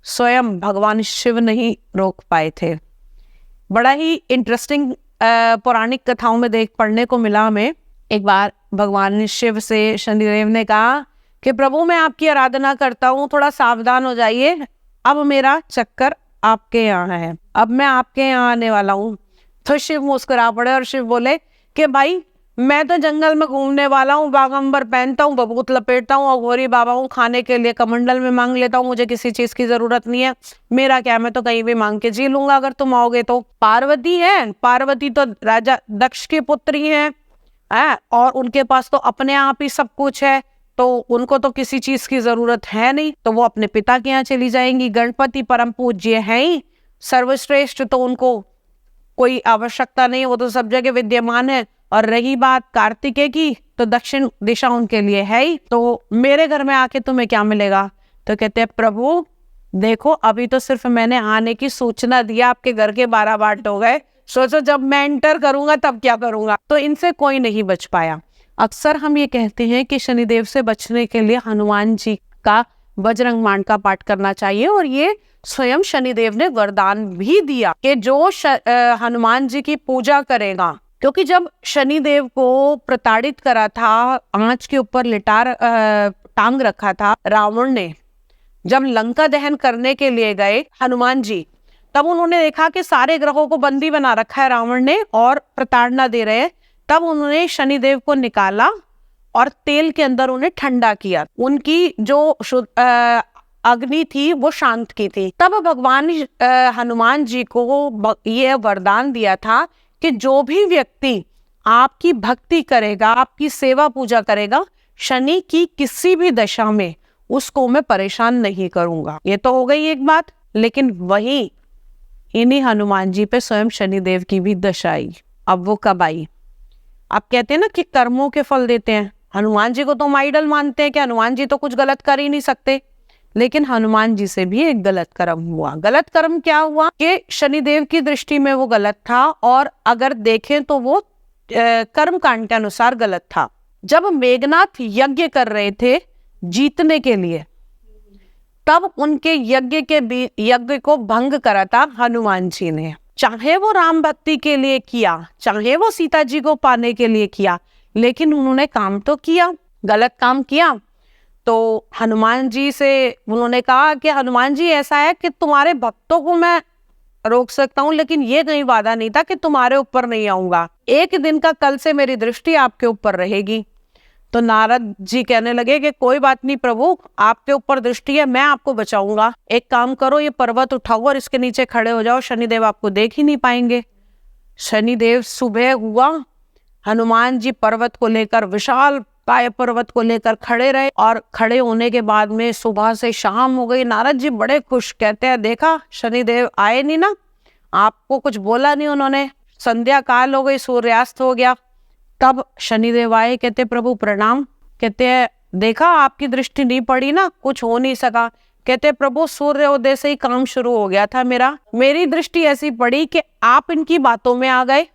स्वयं भगवान शिव नहीं रोक पाए थे। बड़ा ही इंटरेस्टिंग पौराणिक कथाओं में पढ़ने को मिला हमें। एक बार भगवान शिव से शनिदेव ने कहा कि प्रभु मैं आपकी आराधना करता हूँ, थोड़ा सावधान हो जाइए, अब मेरा चक्कर आपके यहाँ है, अब मैं आपके यहाँ आने वाला हूँ। तो शिव मुस्कुरा पड़े और शिव बोले कि भाई मैं तो जंगल में घूमने वाला हूँ, बागंबर पहनता हूँ, बबूत लपेटता हूँ, और घोरी बाबा हूँ, खाने के लिए कमंडल में मांग लेता हूँ, मुझे किसी चीज की जरूरत नहीं है। मेरा क्या, मैं तो कहीं भी मांग के जी लूंगा अगर तुम आओगे तो। पार्वती है, पार्वती तो राजा दक्ष की पुत्री है, और उनके पास तो अपने आप ही सब कुछ है, तो उनको तो किसी चीज की जरूरत है नहीं, तो वो अपने पिता के यहाँ चली जाएंगी। गणपति परम पूज्य है ही, सर्वश्रेष्ठ, तो उनको कोई आवश्यकता नहीं, वो तो सब जगह विद्यमान है। और रही बात कार्तिकेय की, तो दक्षिण दिशा उनके लिए है ही, तो मेरे घर में आके तुम्हें क्या मिलेगा? तो कहते हैं प्रभु देखो अभी तो सिर्फ मैंने आने की सूचना दिया, आपके घर के 12 बाट हो गए, सोचो जब मैं एंटर करूंगा तब क्या करूंगा। तो इनसे कोई नहीं बच पाया। अक्सर हम ये कहते हैं कि शनिदेव से बचने के लिए हनुमान जी का बजरंग बाण का पाठ करना चाहिए, और ये स्वयं शनिदेव ने वरदान भी दिया कि जो हनुमान जी की पूजा करेगा, क्योंकि जब शनिदेव को प्रताड़ित करा था, आंच के ऊपर टांग रखा था रावण ने, जब लंका दहन करने के लिए गए हनुमान जी, तब उन्होंने देखा कि सारे ग्रहों को बंदी बना रखा है रावण ने और प्रताड़ना दे रहे हैं। तब उन्होंने शनिदेव को निकाला और तेल के अंदर उन्हें ठंडा किया, उनकी जो अग्नि थी वो शांत की थी। तब भगवान हनुमान जी को ये वरदान दिया था कि जो भी व्यक्ति आपकी भक्ति करेगा, आपकी सेवा पूजा करेगा, शनि की किसी भी दशा में उसको मैं परेशान नहीं करूंगा। ये तो हो गई एक बात, लेकिन वही इन्हीं हनुमान जी पे स्वयं शनिदेव की भी दशा आई। अब वो कब आई? आप कहते हैं ना कि कर्मों के फल देते हैं, हनुमान जी को तो हम आइडल मानते हैं कि हनुमान जी तो कुछ गलत कर ही नहीं सकते, लेकिन हनुमान जी से भी एक गलत कर्म हुआ। गलत कर्म क्या हुआ कि शनिदेव की दृष्टि में वो गलत था, और अगर देखें तो वो कर्म कांड के अनुसार गलत था। जब मेघनाथ यज्ञ कर रहे थे जीतने के लिए, तब उनके यज्ञ को भंग करा था हनुमान जी ने। चाहे वो राम भक्ति के लिए किया, चाहे वो सीता जी को पाने के लिए किया, लेकिन उन्होंने काम तो किया, गलत काम किया। तो हनुमान जी से उन्होंने कहा कि हनुमान जी ऐसा है कि तुम्हारे भक्तों को मैं रोक सकता हूँ, लेकिन ये कहीं वादा नहीं था कि तुम्हारे ऊपर नहीं आऊंगा। एक दिन का कल से मेरी दृष्टि आपके ऊपर रहेगी। तो नारद जी कहने लगे कि कोई बात नहीं प्रभु, आपके ऊपर दृष्टि है, मैं आपको बचाऊंगा। एक काम करो, ये पर्वत उठाओ और इसके नीचे खड़े हो जाओ, शनिदेव आपको देख ही नहीं पाएंगे। शनिदेव सुबह हुआ, हनुमान जी पर्वत को लेकर, विशाल काय पर्वत को लेकर खड़े रहे, और खड़े होने के बाद में सुबह से शाम हो गई। नारद जी बड़े खुश, कहते हैं देखा शनिदेव आए नहीं ना, आपको कुछ बोला नहीं उन्होंने। संध्या काल हो गई, सूर्यास्त हो गया, तब शनिदेव आए, कहते प्रभु प्रणाम। कहते हैं देखा आपकी दृष्टि नहीं पड़ी ना, कुछ हो नहीं सका। कहते प्रभु सूर्योदय से ही काम शुरू हो गया था मेरी दृष्टि ऐसी पड़ी कि आप इनकी बातों में आ गए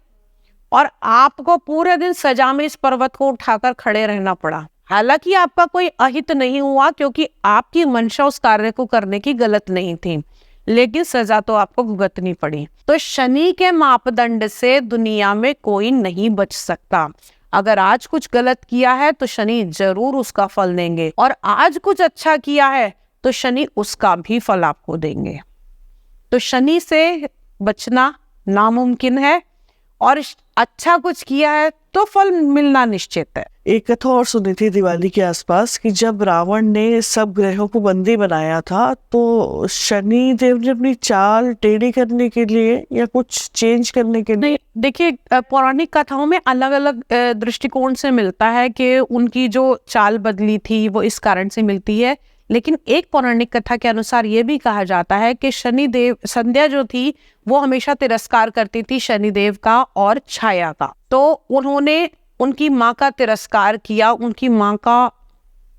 और आपको पूरे दिन सजा में इस पर्वत को उठाकर खड़े रहना पड़ा। हालांकि आपका कोई अहित नहीं हुआ, क्योंकि आपकी मंशा उस कार्य को करने की गलत नहीं थी, लेकिन सजा तो आपको भुगतनी पड़ी। तो शनि के मापदंड से दुनिया में कोई नहीं बच सकता। अगर आज कुछ गलत किया है तो शनि जरूर उसका फल देंगे, और आज कुछ अच्छा किया है तो शनि उसका भी फल आपको देंगे। तो शनि से बचना नामुमकिन है, और अच्छा कुछ किया है तो फल मिलना निश्चित है। एक कथा और सुनी थी दिवाली के आसपास कि जब रावण ने सब ग्रहों को बंदी बनाया था, तो शनि देव ने अपनी चाल टेढ़ी करने के लिए या कुछ चेंज करने के लिए। देखिए, पौराणिक कथाओं में अलग अलग दृष्टिकोण से मिलता है कि उनकी जो चाल बदली थी वो इस कारण से मिलती है, लेकिन एक पौराणिक कथा के अनुसार ये भी कहा जाता है कि शनिदेव, संध्या जो थी वो हमेशा तिरस्कार करती थी शनिदेव का और छाया का। तो उन्होंने उनकी माँ का तिरस्कार किया, उनकी माँ का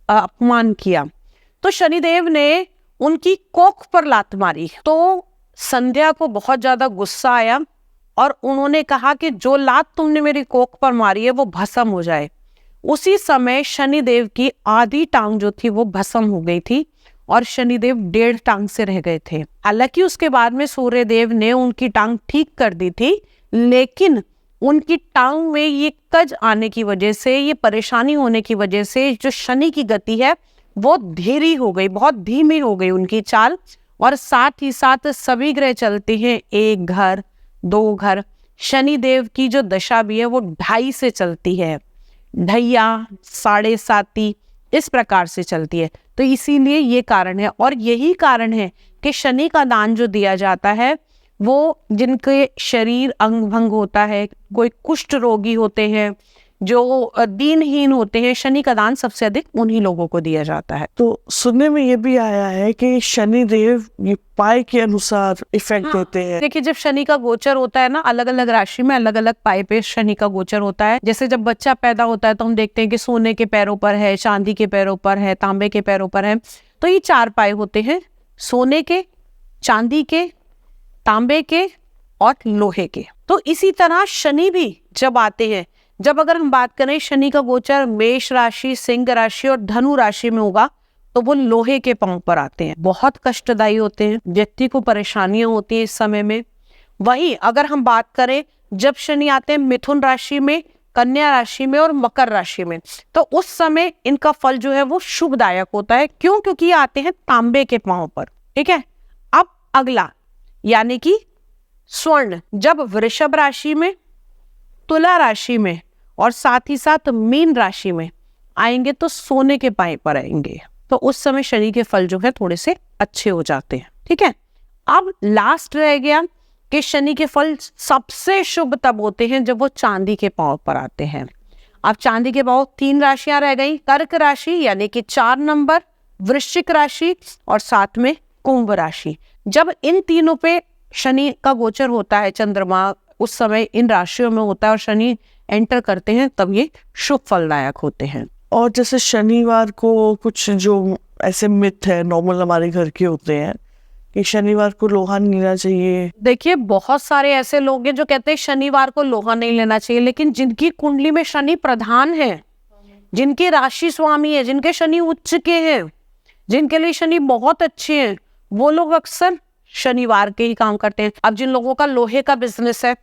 अपमान किया, तो शनिदेव ने उनकी कोख पर लात मारी। तो संध्या को बहुत ज्यादा गुस्सा आया और उन्होंने कहा कि जो लात तुमने मेरी कोख पर मारी है वो भस्म हो जाए। उसी समय शनिदेव की आधी टांग जो थी वो भस्म हो गई थी और शनिदेव 1.5 टांग से रह गए थे। हालांकि उसके बाद में सूर्यदेव ने उनकी टांग ठीक कर दी थी, लेकिन उनकी टांग में ये कज आने की वजह से, ये परेशानी होने की वजह से जो शनि की गति है वो धीरी हो गई, बहुत धीमी हो गई उनकी चाल। और साथ ही साथ सभी ग्रह चलते हैं 1 घर 2 घर। शनिदेव की जो दशा भी है वो 2.5 से चलती है, ढैया 7.5 इस प्रकार से चलती है। तो इसीलिए ये कारण है, और यही कारण है कि शनि का दान जो दिया जाता है वो जिनके शरीर अंग भंग होता है, कोई कुष्ठ रोगी होते हैं, जो दीनहीन होते हैं, शनि का दान सबसे अधिक उन्हीं लोगों को दिया जाता है। तो सुनने में ये भी आया है कि शनि देव ये पाए के अनुसार इफेक्ट देते हैं। देखिए, जब शनि का गोचर होता है ना, अलग अलग राशि में अलग अलग पाए पे शनि का गोचर होता है। जैसे जब बच्चा पैदा होता है तो हम देखते हैं कि सोने के पैरों पर है, चांदी के पैरों पर है, तांबे के पैरों पर है। तो ये 4 पाए होते हैं, सोने के, चांदी के, तांबे के और लोहे के। तो इसी तरह शनि भी जब आते हैं, जब अगर हम बात करें शनि का गोचर मेष राशि, सिंह राशि और धनु राशि में होगा तो वो लोहे के पांव पर आते हैं, बहुत कष्टदायी होते हैं, व्यक्ति को परेशानियां होती हैं इस समय में। वहीं अगर हम बात करें जब शनि आते हैं मिथुन राशि में, कन्या राशि में और मकर राशि में, तो उस समय इनका फल जो है वो शुभदायक होता है। क्यों? क्योंकि ये आते हैं तांबे के पांव पर। ठीक है, अब अगला यानी कि स्वर्ण जब वृषभ राशि में, तुला राशि में और साथ ही साथ मीन राशि में आएंगे तो सोने के पाए पर आएंगे, तो उस समय शनि के फल जो है थोड़े से अच्छे हो जाते हैं। ठीक है, अब लास्ट रह गया कि शनि के फल सबसे शुभ तब होते हैं जब वो चांदी के पांव पर आते हैं। अब चांदी के पांव 3 राशियां रह गई, कर्क राशि यानी कि 4 नंबर, वृश्चिक राशि और साथ में कुंभ राशि। जब इन तीनों पे शनि का गोचर होता है, चंद्रमा उस समय इन राशियों में होता है और शनि एंटर करते हैं, तब ये शुभ फलदायक होते हैं। और जैसे शनिवार को कुछ जो ऐसे मिथ है नॉर्मल हमारे घर के होते हैं कि शनिवार को लोहा नहीं लेना चाहिए। देखिए, बहुत सारे ऐसे लोग हैं जो कहते हैं शनिवार को लोहा नहीं लेना चाहिए, लेकिन जिनकी कुंडली में शनि प्रधान है, जिनके राशि स्वामी है, जिनके शनि उच्च के हैं, जिनके लिए शनि बहुत अच्छे हैं, वो लोग अक्सर शनिवार के ही काम करते हैं। अब जिन लोगों का लोहे का बिजनेस है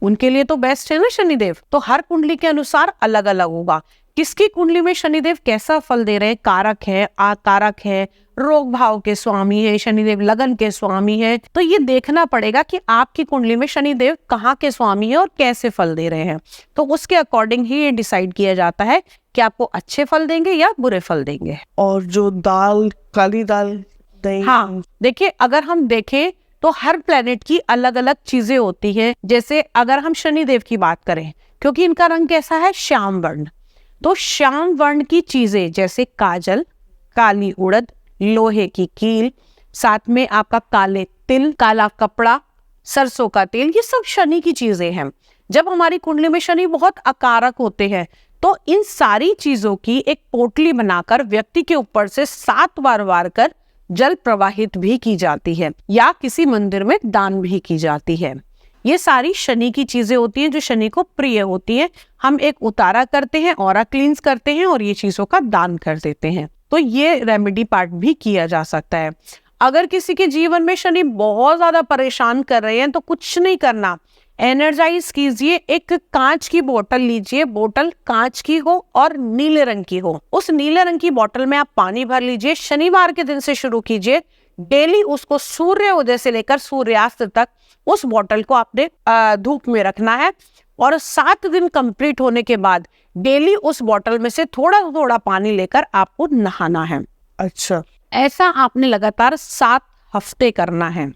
उनके लिए तो बेस्ट है ना शनिदेव। तो हर कुंडली के अनुसार अलग अलग होगा, किसकी कुंडली में शनिदेव कैसा फल दे रहे हैं। कारक है, आकारक है, रोग भाव के स्वामी है शनिदेव, लगन के स्वामी है। तो ये देखना पड़ेगा कि आपकी कुंडली में शनिदेव कहाँ के स्वामी है और कैसे फल दे रहे हैं, तो उसके अकॉर्डिंग ही ये डिसाइड किया जाता है कि आपको अच्छे फल देंगे या बुरे फल देंगे। और जो दाल, काली दाल नहीं। हाँ, देखिए अगर हम देखें तो हर प्लेनेट की अलग अलग चीजें होती हैं। जैसे अगर हम शनिदेव की बात करें, क्योंकि इनका रंग कैसा है, श्याम वर्ण, तो श्याम वर्ण की चीजें जैसे काजल, काली उड़द, लोहे की कील, साथ में आपका काले तिल, काला कपड़ा, सरसों का तेल, ये सब शनि की चीजें हैं। जब हमारी कुंडली में शनि बहुत अकारक होते हैं तो इन सारी चीजों की एक पोटली बनाकर व्यक्ति के ऊपर से 7 बार वार कर जल प्रवाहित भी की जाती है या किसी मंदिर में दान भी की जाती है। ये सारी शनि की चीजें होती हैं जो शनि को प्रिय होती हैं। हम एक उतारा करते हैं, ऑरा क्लींस करते हैं और ये चीजों का दान कर देते हैं। तो ये रेमेडी पार्ट भी किया जा सकता है। अगर किसी के जीवन में शनि बहुत ज्यादा परेशान कर रहे हैं तो कुछ नहीं करना, एनर्जाइज कीजिए। एक कांच की बोतल लीजिए, बोतल कांच की हो और नीले रंग की हो। उस नीले रंग की बोतल में आप पानी भर लीजिए। शनिवार के दिन से शुरू कीजिए, डेली उसको सूर्योदय से लेकर सूर्यास्त तक उस बोतल को आपने धूप में रखना है और 7 दिन कंप्लीट होने के बाद डेली उस बोतल में से थोड़ा थोड़ा पानी लेकर आपको नहाना है। अच्छा, ऐसा आपने लगातार 7 हफ्ते करना है।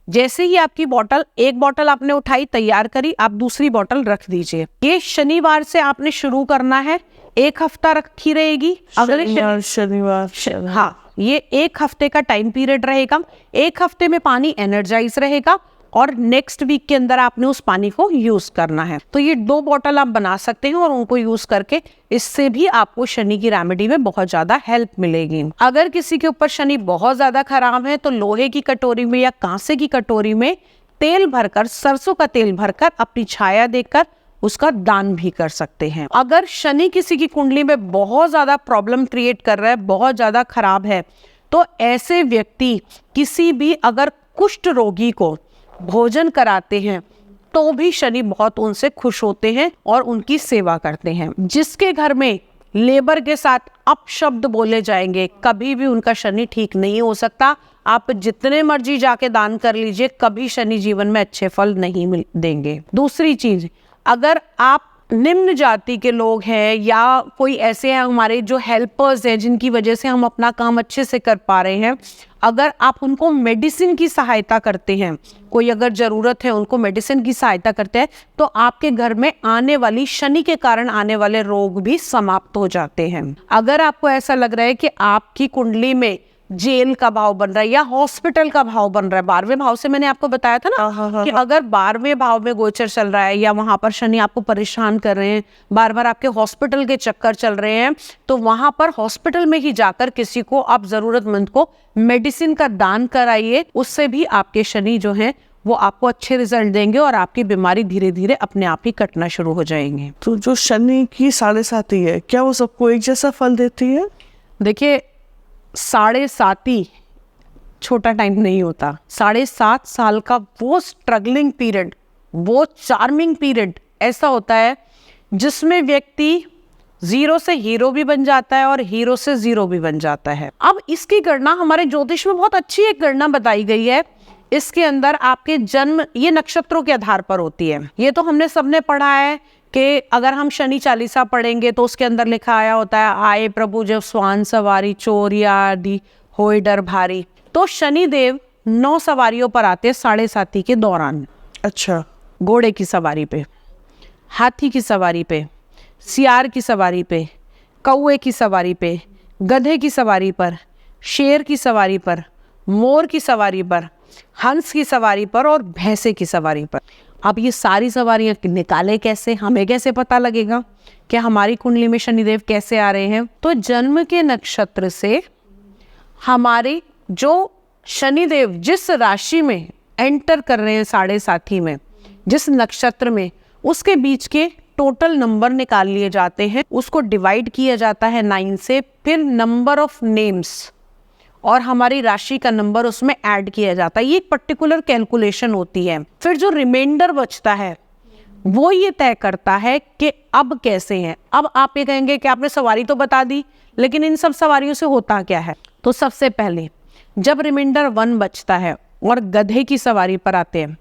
जैसे ही आपकी बोतल, एक बोतल आपने उठाई, तैयार करी, आप दूसरी बोतल रख दीजिए। ये शनिवार से आपने शुरू करना है, 1 हफ्ता रखी रहेगी। अगले शनिवार। हाँ, ये 1 हफ्ते का टाइम पीरियड रहेगा। 1 हफ्ते में पानी एनर्जाइज रहेगा और नेक्स्ट वीक के अंदर आपने उस पानी को यूज करना है। तो ये 2 बोतल आप बना सकते हैं और उनको यूज करके इससे भी आपको शनि की रेमेडी में बहुत ज्यादा हेल्प मिलेगी। अगर किसी के ऊपर शनि बहुत ज्यादा खराब है तो लोहे की कटोरी में या कांसे की कटोरी में तेल भरकर, सरसों का तेल भरकर अपनी छाया देकर उसका दान भी कर सकते हैं। अगर शनि किसी की कुंडली में बहुत ज्यादा प्रॉब्लम क्रिएट कर रहा है, बहुत ज्यादा खराब है, तो ऐसे व्यक्ति किसी भी अगर कुष्ठ रोगी को भोजन कराते हैं तो भी शनि बहुत उनसे खुश होते हैं और उनकी सेवा करते हैं। जिसके घर में लेबर के साथ अपशब्द बोले जाएंगे, कभी भी उनका शनि ठीक नहीं हो सकता। आप जितने मर्जी जाके दान कर लीजिए, कभी शनि जीवन में अच्छे फल नहीं देंगे। दूसरी चीज, अगर आप निम्न जाति के लोग हैं या कोई ऐसे हैं हमारे जो हेल्पर्स हैं जिनकी वजह से हम अपना काम अच्छे से कर पा रहे हैं, अगर आप उनको मेडिसिन की सहायता करते हैं, कोई अगर जरूरत है उनको मेडिसिन की सहायता करते हैं, तो आपके घर में आने वाली शनि के कारण आने वाले रोग भी समाप्त हो जाते हैं। अगर आपको ऐसा लग रहा है कि आपकी कुंडली में जेल का भाव बन रहा है या हॉस्पिटल का भाव बन रहा है, 12वें भाव से मैंने आपको बताया था ना कि अगर 12वें भाव में गोचर चल रहा है या वहां पर शनि आपको परेशान कर रहे हैं, बार बार आपके हॉस्पिटल के चक्कर चल रहे हैं, तो वहां पर हॉस्पिटल में ही जाकर किसी को, आप जरूरतमंद को मेडिसिन का दान कराइए। उससे भी आपके शनि जो है वो आपको अच्छे रिजल्ट देंगे और आपकी बीमारी धीरे धीरे अपने आप ही कटना शुरू हो जाएंगे। तो जो शनि की 7.5 है, क्या वो सबको एक जैसा फल देती है? देखिए, 7.5 छोटा टाइम नहीं होता। 7.5 साल का वो स्ट्रगलिंग पीरियड, वो चार्मिंग पीरियड ऐसा होता है जिसमें व्यक्ति 0 से हीरो भी बन जाता है और हीरो से 0 भी बन जाता है। अब इसकी गणना हमारे ज्योतिष में बहुत अच्छी एक गणना बताई गई है। इसके अंदर आपके जन्म, ये नक्षत्रों के आधार पर होती है। ये तो हमने सबने पढ़ा है कि अगर हम शनि चालीसा पढ़ेंगे तो उसके अंदर लिखा आया होता है, आए प्रभु जब स्वान सवारी, चोरिया आदि होए डर भारी। तो शनि देव 9 सवारियों पर आते हैं 7.5 के दौरान। अच्छा, घोड़े की सवारी पे, हाथी की सवारी पे, सियार की सवारी पे, कौवे की सवारी पे, गधे की सवारी पर, शेर की सवारी पर, मोर की सवारी पर, हंस की सवारी पर और भैंसे की सवारी पर। अब ये सारी सवारियां निकाले कैसे, हमें कैसे पता लगेगा कि हमारी कुंडली में शनिदेव कैसे आ रहे हैं? तो जन्म के नक्षत्र से हमारे जो शनिदेव जिस राशि में एंटर कर रहे हैं 7.5 में, जिस नक्षत्र में, उसके बीच के टोटल नंबर निकाल लिए जाते हैं। उसको डिवाइड किया जाता है 9 से, फिर नंबर ऑफ नेम्स और हमारी राशि का नंबर उसमें ऐड किया जाता है। ये एक पर्टिकुलर कैलकुलेशन होती है। फिर जो रिमाइंडर बचता है वो ये तय करता है कि अब कैसे हैं। अब आप ये कहेंगे कि आपने सवारी तो बता दी, लेकिन इन सब सवारियों से होता क्या है? तो सबसे पहले जब रिमाइंडर 1 बचता है और गधे की सवारी पर आते हैं,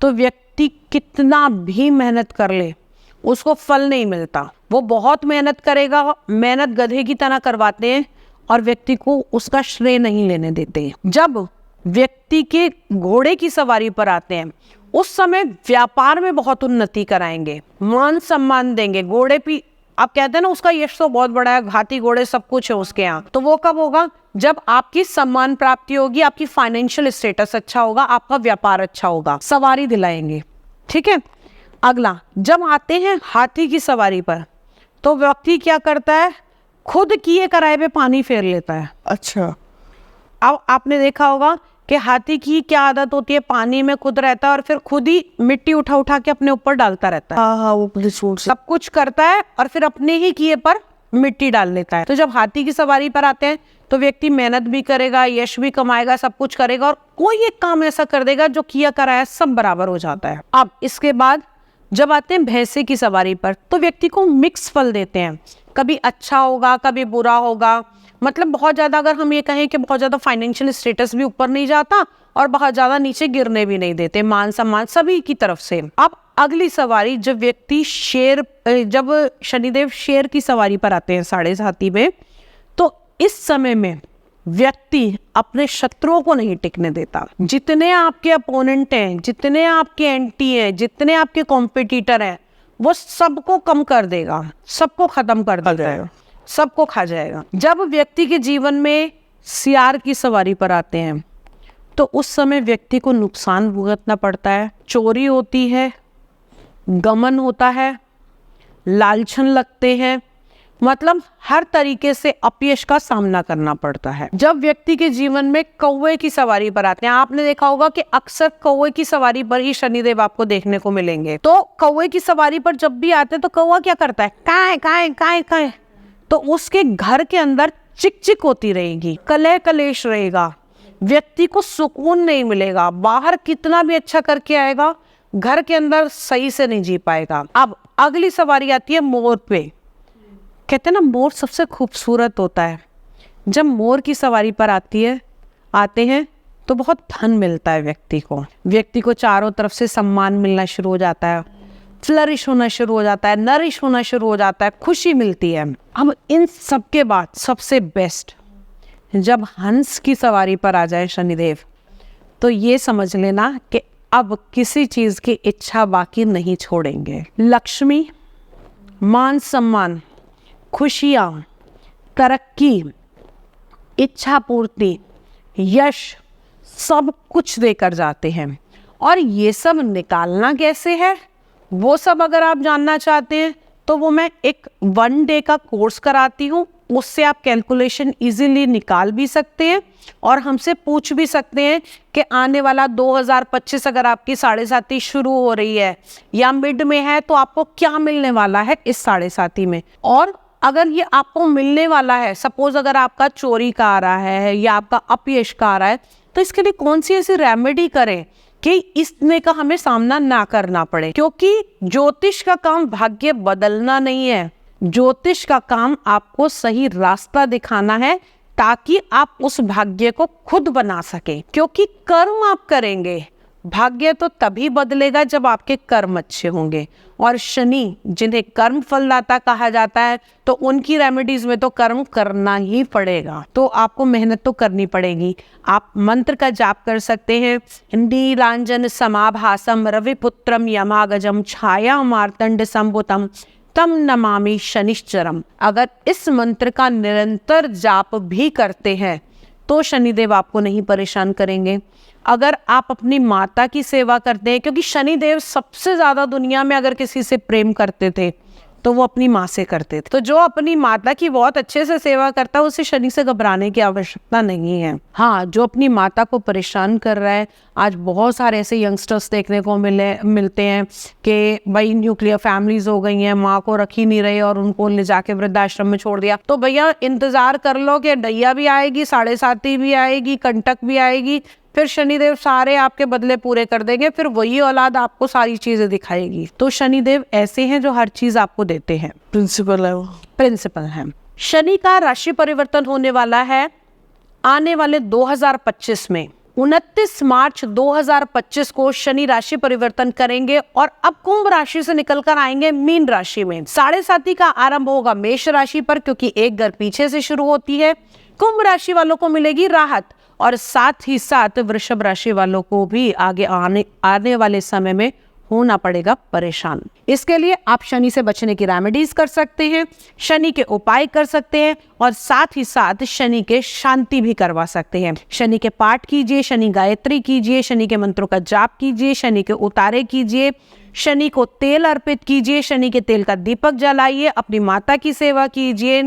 तो व्यक्ति कितना भी मेहनत कर ले उसको फल नहीं मिलता। वो बहुत मेहनत करेगा, मेहनत गधे की तरह करवाते हैं और व्यक्ति को उसका श्रेय नहीं लेने देते। जब व्यक्ति के घोड़े की सवारी पर आते हैं उस समय व्यापार में बहुत उन्नति कराएंगे, मान सम्मान देंगे। घोड़े पे आप कहते हैं ना उसका यश तो बहुत बड़ा है, हाथी घोड़े सब कुछ है उसके यहाँ, तो वो कब होगा? जब आपकी सम्मान प्राप्ति होगी, आपकी फाइनेंशियल स्टेटस अच्छा होगा, आपका व्यापार अच्छा होगा, सवारी दिलाएंगे। ठीक है। अगला, जब आते हैं हाथी की सवारी पर तो व्यक्ति क्या करता है? खुद किए कराए पे पानी फेर लेता है। अच्छा। अब आपने देखा होगा कि हाथी की क्या आदत होती है, पानी में खुद रहता है और फिर खुद ही मिट्टी उठा उठा के अपने ऊपर डालता रहता है। हाँ, वो अपने सूट से सब कुछ करता है और फिर अपने ही किए पर मिट्टी डाल लेता है। तो जब हाथी की सवारी पर आते हैं तो व्यक्ति मेहनत भी करेगा, यश भी कमाएगा, सब कुछ करेगा और कोई एक काम ऐसा कर देगा जो किया कराया सब बराबर हो जाता है। अब इसके बाद जब आते हैं भैंसे की सवारी पर तो व्यक्ति को मिक्स फल देते हैं, कभी अच्छा होगा कभी बुरा होगा। मतलब बहुत ज़्यादा, अगर हम ये कहें कि बहुत ज़्यादा फाइनेंशियल स्टेटस भी ऊपर नहीं जाता और बहुत ज़्यादा नीचे गिरने भी नहीं देते, मान सम्मान सभी की तरफ से। अब अगली सवारी, जब व्यक्ति जब शनिदेव शेर की सवारी पर आते हैं साढ़े साथी में, तो इस समय में व्यक्ति अपने शत्रुओं को नहीं टिकने देता। जितने आपके अपोनेंट हैं, जितने आपके एंटी हैं, जितने आपके कॉम्पिटिटर हैं, वो सबको कम कर देगा, सबको खत्म कर देगा, सबको खा जाएगा। जब व्यक्ति के जीवन में सियार की सवारी पर आते हैं तो उस समय व्यक्ति को नुकसान भुगतना पड़ता है, चोरी होती है, गमन होता है, लालचन लगते हैं, मतलब हर तरीके से अपयश का सामना करना पड़ता है। जब व्यक्ति के जीवन में कौवे की सवारी पर आते हैं, आपने देखा होगा कि अक्सर कौवे की सवारी पर ही शनिदेव आपको देखने को मिलेंगे। तो कौवे की सवारी पर जब भी आते हैं तो कौवा क्या करता है? काय काय काय काय। तो उसके घर के अंदर चिक चिक होती रहेगी, कलह कलेश रहेगा, व्यक्ति को सुकून नहीं मिलेगा, बाहर कितना भी अच्छा करके आएगा घर के अंदर सही से नहीं जी पाएगा। अब अगली सवारी आती है मोर पे। कहते हैं ना मोर सबसे खूबसूरत होता है। जब मोर की सवारी पर आते हैं तो बहुत धन मिलता है व्यक्ति को चारों तरफ से सम्मान मिलना शुरू हो जाता है, फ्लरिश होना शुरू हो जाता है, नरिश होना शुरू हो जाता है, खुशी मिलती है। अब इन सब के बाद सबसे बेस्ट, जब हंस की सवारी पर आ जाए शनिदेव तो ये समझ लेना कि अब किसी चीज की इच्छा बाकी नहीं छोड़ेंगे। लक्ष्मी, मान सम्मान, खुशियाँ, तरक्की, इच्छा पूर्ति, यश सब कुछ देकर जाते हैं। और ये सब निकालना कैसे है वो सब अगर आप जानना चाहते हैं तो वो मैं एक 1 डे का कोर्स कराती हूँ, उससे आप कैलकुलेशन इजीली निकाल भी सकते हैं और हमसे पूछ भी सकते हैं कि आने वाला 2025 अगर आपकी साढ़े साथी शुरू हो रही है या मिड में है तो आपको क्या मिलने वाला है इस साढ़े साथी में। और अगर ये आपको मिलने वाला है, सपोज अगर आपका चोरी का आ रहा है या आपका अपयश का आ रहा है, तो इसके लिए कौन सी ऐसी रेमेडी करें कि इसमें का हमें सामना ना करना पड़े। क्योंकि ज्योतिष का काम भाग्य बदलना नहीं है, ज्योतिष का काम आपको सही रास्ता दिखाना है ताकि आप उस भाग्य को खुद बना सके। क्योंकि कर्म आप करेंगे, भाग्य तो तभी बदलेगा जब आपके कर्म अच्छे होंगे। और शनि जिन्हें कर्म फलदाता कहा जाता है तो उनकी रेमेडीज में तो कर्म करना ही पड़ेगा, तो आपको मेहनत तो करनी पड़ेगी। आप मंत्र का जाप कर सकते हैं, नीलांजन समाभासम रविपुत्रम यमागजम छाया मार्तंड संभुतम तम नमामि शनिश्चरम। अगर इस मंत्र का निरंतर जाप भी करते हैं तो शनिदेव आपको नहीं परेशान करेंगे। अगर आप अपनी माता की सेवा करते हैं, क्योंकि शनिदेव सबसे ज्यादा दुनिया में अगर किसी से प्रेम करते थे तो वो अपनी माँ से करते थे। तो जो अपनी माता की बहुत अच्छे से सेवा करता है उसे शनि से घबराने की आवश्यकता नहीं है। हाँ, जो अपनी माता को परेशान कर रहा है, आज बहुत सारे ऐसे यंगस्टर्स देखने को मिलते हैं कि भाई न्यूक्लियर फैमिलीज हो गई हैं, माँ को रख ही नहीं रहे और उनको ले जाके वृद्धाश्रम में छोड़ दिया। तो भैया इंतजार कर लो कि डैया भी आएगी, साढ़े साथी भी आएगी, कंटक भी आएगी, फिर शनिदेव सारे आपके बदले पूरे कर देंगे, फिर वही औलाद आपको सारी चीजें दिखाएगी। तो शनिदेव ऐसे हैं जो हर चीज आपको देते हैं, प्रिंसिपल है वो, प्रिंसिपल है। शनि का राशि परिवर्तन होने वाला है आने वाले 2025 में। 29 मार्च 2025 को शनि राशि परिवर्तन करेंगे और अब कुंभ राशि से निकलकर आएंगे मीन राशि में। 7.5 का आरंभ होगा मेष राशि पर, क्योंकि एक घर पीछे से शुरू होती है। कुंभ राशि वालों को मिलेगी राहत और साथ ही साथ वृषभ राशि वालों को भी आगे आने वाले समय में होना पड़ेगा परेशान। इसके लिए आप शनि से बचने की रेमेडीज कर सकते हैं, शनि के उपाय कर सकते हैं और साथ ही साथ शनि के शांति भी करवा सकते हैं। शनि के पाठ कीजिए, शनि गायत्री कीजिए, शनि के मंत्रों का जाप कीजिए, शनि के उतारे कीजिए, शनि को तेल अर्पित कीजिए, शनि के तेल का दीपक जलाइए, अपनी माता की सेवा कीजिए,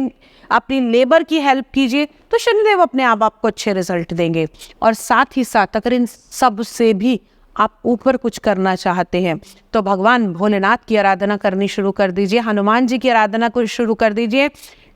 अपनी लेबर की हेल्प कीजिए, तो शनिदेव अपने आप आपको अच्छे रिजल्ट देंगे। और साथ ही साथ अगर इन सब से भी आप ऊपर कुछ करना चाहते हैं तो भगवान भोलेनाथ की आराधना करनी शुरू कर दीजिए, हनुमान जी की आराधना को शुरू कर दीजिए।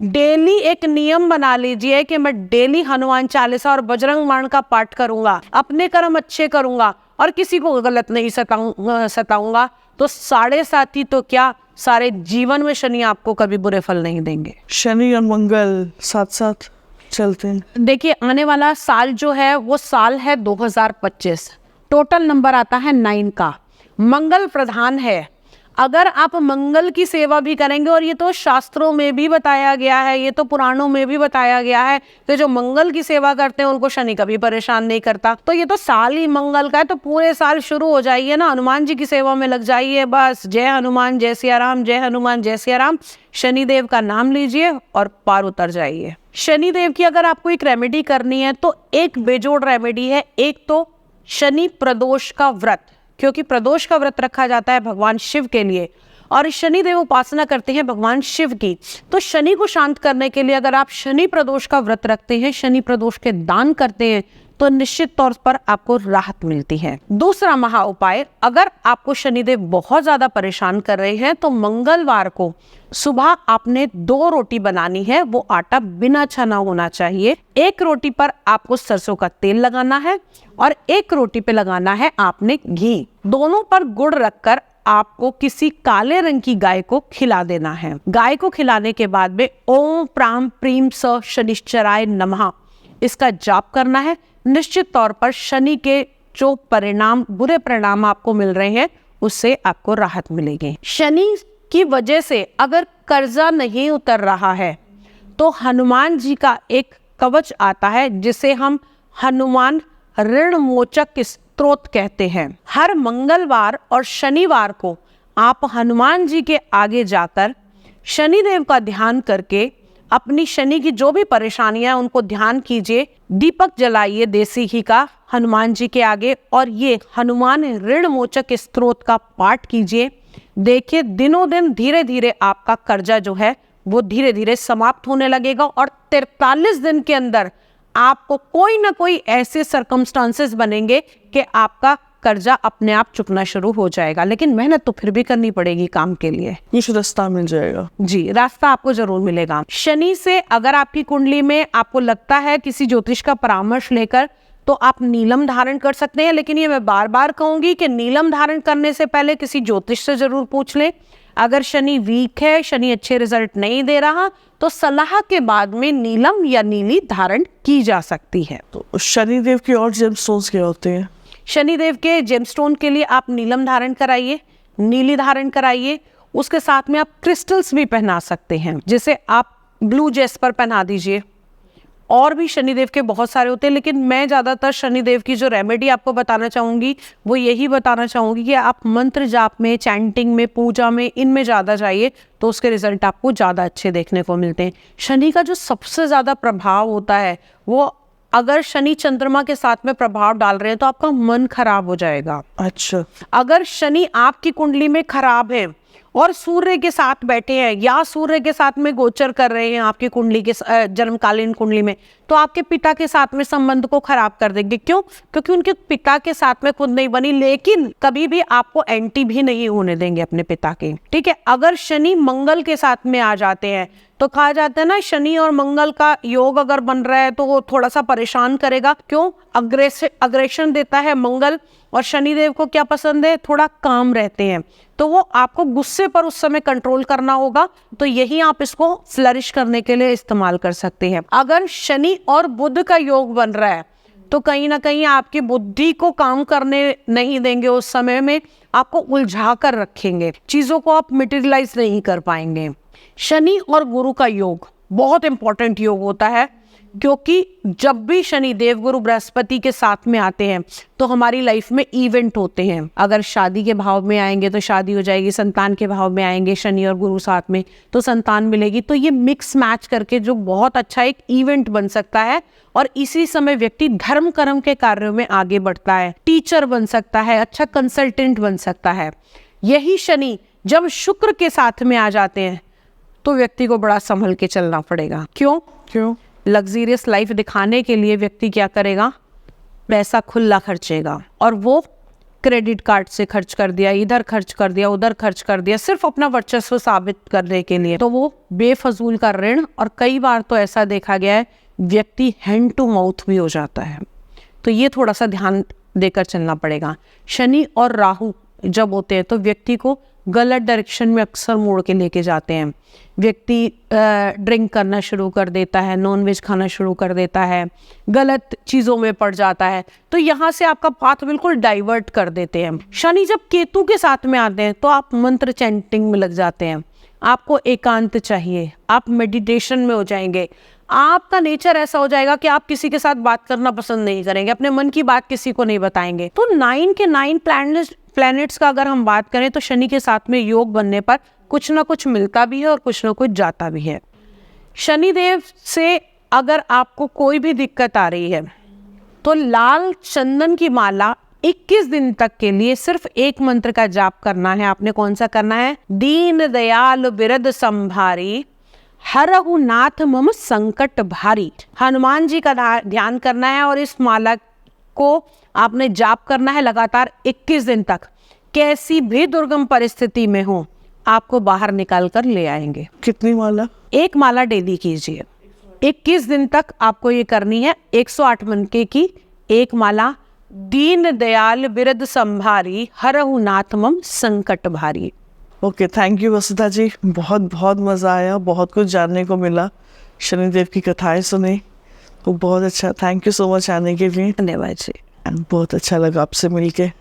डेली एक नियम बना लीजिए कि मैं डेली हनुमान चालीसा और बजरंग बाण का पाठ करूंगा, अपने कर्म अच्छे करूंगा और किसी को गलत नहीं सताऊंगा। तो 7.5 तो क्या, सारे जीवन में शनि आपको कभी बुरे फल नहीं देंगे। शनि और मंगल साथ साथ चलते हैं। देखिए, आने वाला साल जो है वो साल है 2025। टोटल नंबर आता है 9 का, मंगल प्रधान है। अगर आप मंगल की सेवा भी करेंगे, और ये तो शास्त्रों में भी बताया गया है, ये तो पुराणों में भी बताया गया है कि जो मंगल की सेवा करते हैं उनको शनि कभी परेशान नहीं करता। तो ये तो साल ही मंगल का है, तो पूरे साल शुरू हो जाइए ना, हनुमान जी की सेवा में लग जाइए। बस जय हनुमान जय सिया राम, जय हनुमान जय सिया राम, शनिदेव का नाम लीजिए और पार उतर जाइए। शनिदेव की अगर आपको एक रेमेडी करनी है तो एक बेजोड़ रेमेडी है। एक तो शनि प्रदोष का व्रत, क्योंकि प्रदोष का व्रत रखा जाता है भगवान शिव के लिए और शनिदेव उपासना करते हैं भगवान शिव की। तो शनि को शांत करने के लिए अगर आप शनि प्रदोष का व्रत रखते हैं, शनि प्रदोष के दान करते हैं, तो निश्चित तौर पर आपको राहत मिलती है। दूसरा महा उपाय, अगर आपको शनिदेव बहुत ज्यादा परेशान कर रहे हैं तो मंगलवार को सुबह आपने 2 रोटी बनानी है। वो आटा बिना छना होना चाहिए। एक रोटी पर आपको सरसों का तेल लगाना है और एक रोटी पे लगाना है आपने घी। दोनों पर गुड़ रखकर आपको किसी काले रंग की गाय को खिला देना है। गाय को खिलाने के बाद में ओम प्राम प्रीम स शनिश्चराय नमः इसका जाप करना है। निश्चित तौर पर शनि के जो परिणाम, बुरे परिणाम आपको मिल रहे हैं, उससे आपको राहत मिलेगी। शनि की वजह से अगर कर्जा नहीं उतर रहा है तो हनुमान जी का एक कवच आता है जिसे हम हनुमान ऋण मोचक स्तोत्र कहते हैं। हर मंगलवार और शनिवार को आप हनुमान जी के आगे जाकर शनिदेव का ध्यान करके अपनी शनि की जो भी परेशानियां हैं उनको ध्यान कीजिए। दीपक जलाइए देसी घी का हनुमान जी के आगे और ये हनुमान ऋण मोचक स्तोत्र का पाठ कीजिए। देखिए, दिनों दिन धीरे धीरे आपका कर्जा जो है वो धीरे धीरे समाप्त होने लगेगा और 43 दिन के अंदर आपको कोई ना कोई ऐसे सर्कमस्टांसेस बनेंगे कि आपका कर्जा अपने आप चुकना शुरू हो जाएगा। लेकिन मेहनत तो फिर भी करनी पड़ेगी काम के लिए। कुछ रास्ता मिल जाएगा। जी, रास्ता आपको जरूर मिलेगा। शनि से अगर आपकी कुंडली में आपको लगता है किसी ज्योतिष का परामर्श लेकर, तो आप नीलम धारण कर सकते हैं। लेकिन ये मैं बार बार कहूंगी कि नीलम धारण करने से पहले किसी ज्योतिष से जरूर पूछ लें। अगर शनि वीक है, शनि अच्छे रिजल्ट नहीं दे रहा, तो सलाह के बाद में नीलम या नीली धारण की जा सकती है। तो शनिदेव के और जेमस्टोन्स क्या होते हैं? शनिदेव के जेमस्टोन के लिए आप नीलम धारण कराइए, नीली धारण कराइए। उसके साथ में आप क्रिस्टल्स भी पहना सकते हैं, जैसे आप ब्लू जेस्पर पहना दीजिए। और भी शनिदेव के बहुत सारे होते हैं, लेकिन मैं ज़्यादातर शनिदेव की जो रेमेडी आपको बताना चाहूँगी वो यही बताना चाहूँगी कि आप मंत्र जाप में, चैंटिंग में, पूजा में, इनमें ज़्यादा जाइए तो उसके रिजल्ट आपको ज़्यादा अच्छे देखने को मिलते हैं। शनि का जो सबसे ज़्यादा प्रभाव होता है वो, अगर शनि चंद्रमा के साथ में प्रभाव डाल रहे हैं तो आपका मन खराब हो जाएगा। अच्छा, अगर शनि आपकी कुंडली में खराब है और सूर्य के साथ बैठे हैं या सूर्य के साथ में गोचर कर रहे हैं आपकी कुंडली के जन्मकालीन कुंडली में, तो आपके पिता के साथ में संबंध को खराब कर देंगे। क्यों? क्योंकि उनके पिता के साथ में खुद नहीं बनी, लेकिन कभी भी आपको एंटी भी नहीं होने देंगे अपने पिता के। ठीक है। अगर शनि मंगल के साथ में आ जाते हैं तो कहा जाता है ना, शनि और मंगल का योग अगर बन रहा है तो वो थोड़ा सा परेशान करेगा। क्यों? अग्रेशन देता है मंगल, और शनिदेव को क्या पसंद है? थोड़ा काम रहते हैं, तो वो आपको गुस्से पर उस समय कंट्रोल करना होगा। तो यही आप इसको फ्लरिश करने के लिए इस्तेमाल कर सकते हैं। अगर शनि और बुध का योग बन रहा है तो कहीं ना कहीं आपकी बुद्धि को काम करने नहीं देंगे, उस समय में आपको उलझा कर रखेंगे, चीजों को आप मटेरियलाइज नहीं कर पाएंगे। शनि और गुरु का योग बहुत इंपॉर्टेंट योग होता है, क्योंकि जब भी शनि देव गुरु बृहस्पति के साथ में आते हैं तो हमारी लाइफ में इवेंट होते हैं। अगर शादी के भाव में आएंगे तो शादी हो जाएगी, संतान के भाव में आएंगे शनि और गुरु साथ में तो संतान मिलेगी। तो ये मिक्स मैच करके जो बहुत अच्छा एक इवेंट बन सकता है, और इसी समय व्यक्ति धर्म कर्म के कार्यों में आगे बढ़ता है, टीचर बन सकता है, अच्छा कंसल्टेंट बन सकता है। यही शनि जब शुक्र के साथ में आ जाते हैं तो व्यक्ति को बड़ा संभल के चलना पड़ेगा। क्यों? लग्जरियस लाइफ दिखाने के लिए व्यक्ति क्या करेगा, पैसा खुला खर्चेगा, और वो क्रेडिट कार्ड से खर्च कर दिया, इधर खर्च कर दिया, उधर खर्च कर दिया, सिर्फ अपना वर्चस्व साबित करने के लिए। तो वो बेफजूल का ऋण, और कई बार तो ऐसा देखा गया है व्यक्ति हैंड टू माउथ भी हो जाता है। तो ये थोड़ा सा ध्यान देकर चलना पड़ेगा। शनि और राहु जब होते हैं तो व्यक्ति को गलत डायरेक्शन में अक्सर मोड़ के लेके जाते हैं। व्यक्ति ड्रिंक करना शुरू कर देता है, नॉनवेज खाना शुरू कर देता है, गलत चीज़ों में पड़ जाता है, तो यहाँ से आपका पाथ बिल्कुल डाइवर्ट कर देते हैं। शनि जब केतु के साथ में आते हैं तो आप मंत्र चैंटिंग में लग जाते हैं, आपको एकांत चाहिए, आप मेडिटेशन में हो जाएंगे, आपका नेचर ऐसा हो जाएगा कि आप किसी के साथ बात करना पसंद नहीं करेंगे, अपने मन की बात किसी को नहीं बताएंगे। तो 9 के 9 प्लैनेट्स का अगर हम बात करें तो शनि के साथ में योग बनने पर कुछ ना कुछ मिलता भी है और कुछ ना कुछ जाता भी है। शनिदेव से अगर आपको कोई भी दिक्कत आ रही है तो लाल चंदन की माला 21 दिन तक के लिए सिर्फ एक मंत्र का जाप करना है। आपने कौन सा करना है? दीन दयाल बिरद संभारी हरहु नाथ मम संकट भारी। हनुमान जी का ध्यान करना है और इस माला को आपने जाप करना है लगातार 21 दिन तक। कैसी भी दुर्गम परिस्थिति में हो आपको बाहर निकाल कर ले आएंगे। कितनी माला? एक माला डेली कीजिए, 21 दिन तक आपको ये करनी है। 108 मनके की एक माला। दीन दयाल बिरद संभारी हरहु नाथ मम संकट भारी। ओके, थैंक यू वसुधा जी, बहुत बहुत मज़ा आया, बहुत कुछ जानने को मिला, शनिदेव की कथाएं सुनी, तो बहुत अच्छा। थैंक यू सो मच आने के लिए। धन्यवाद जी। बहुत अच्छा लगा आपसे मिलके।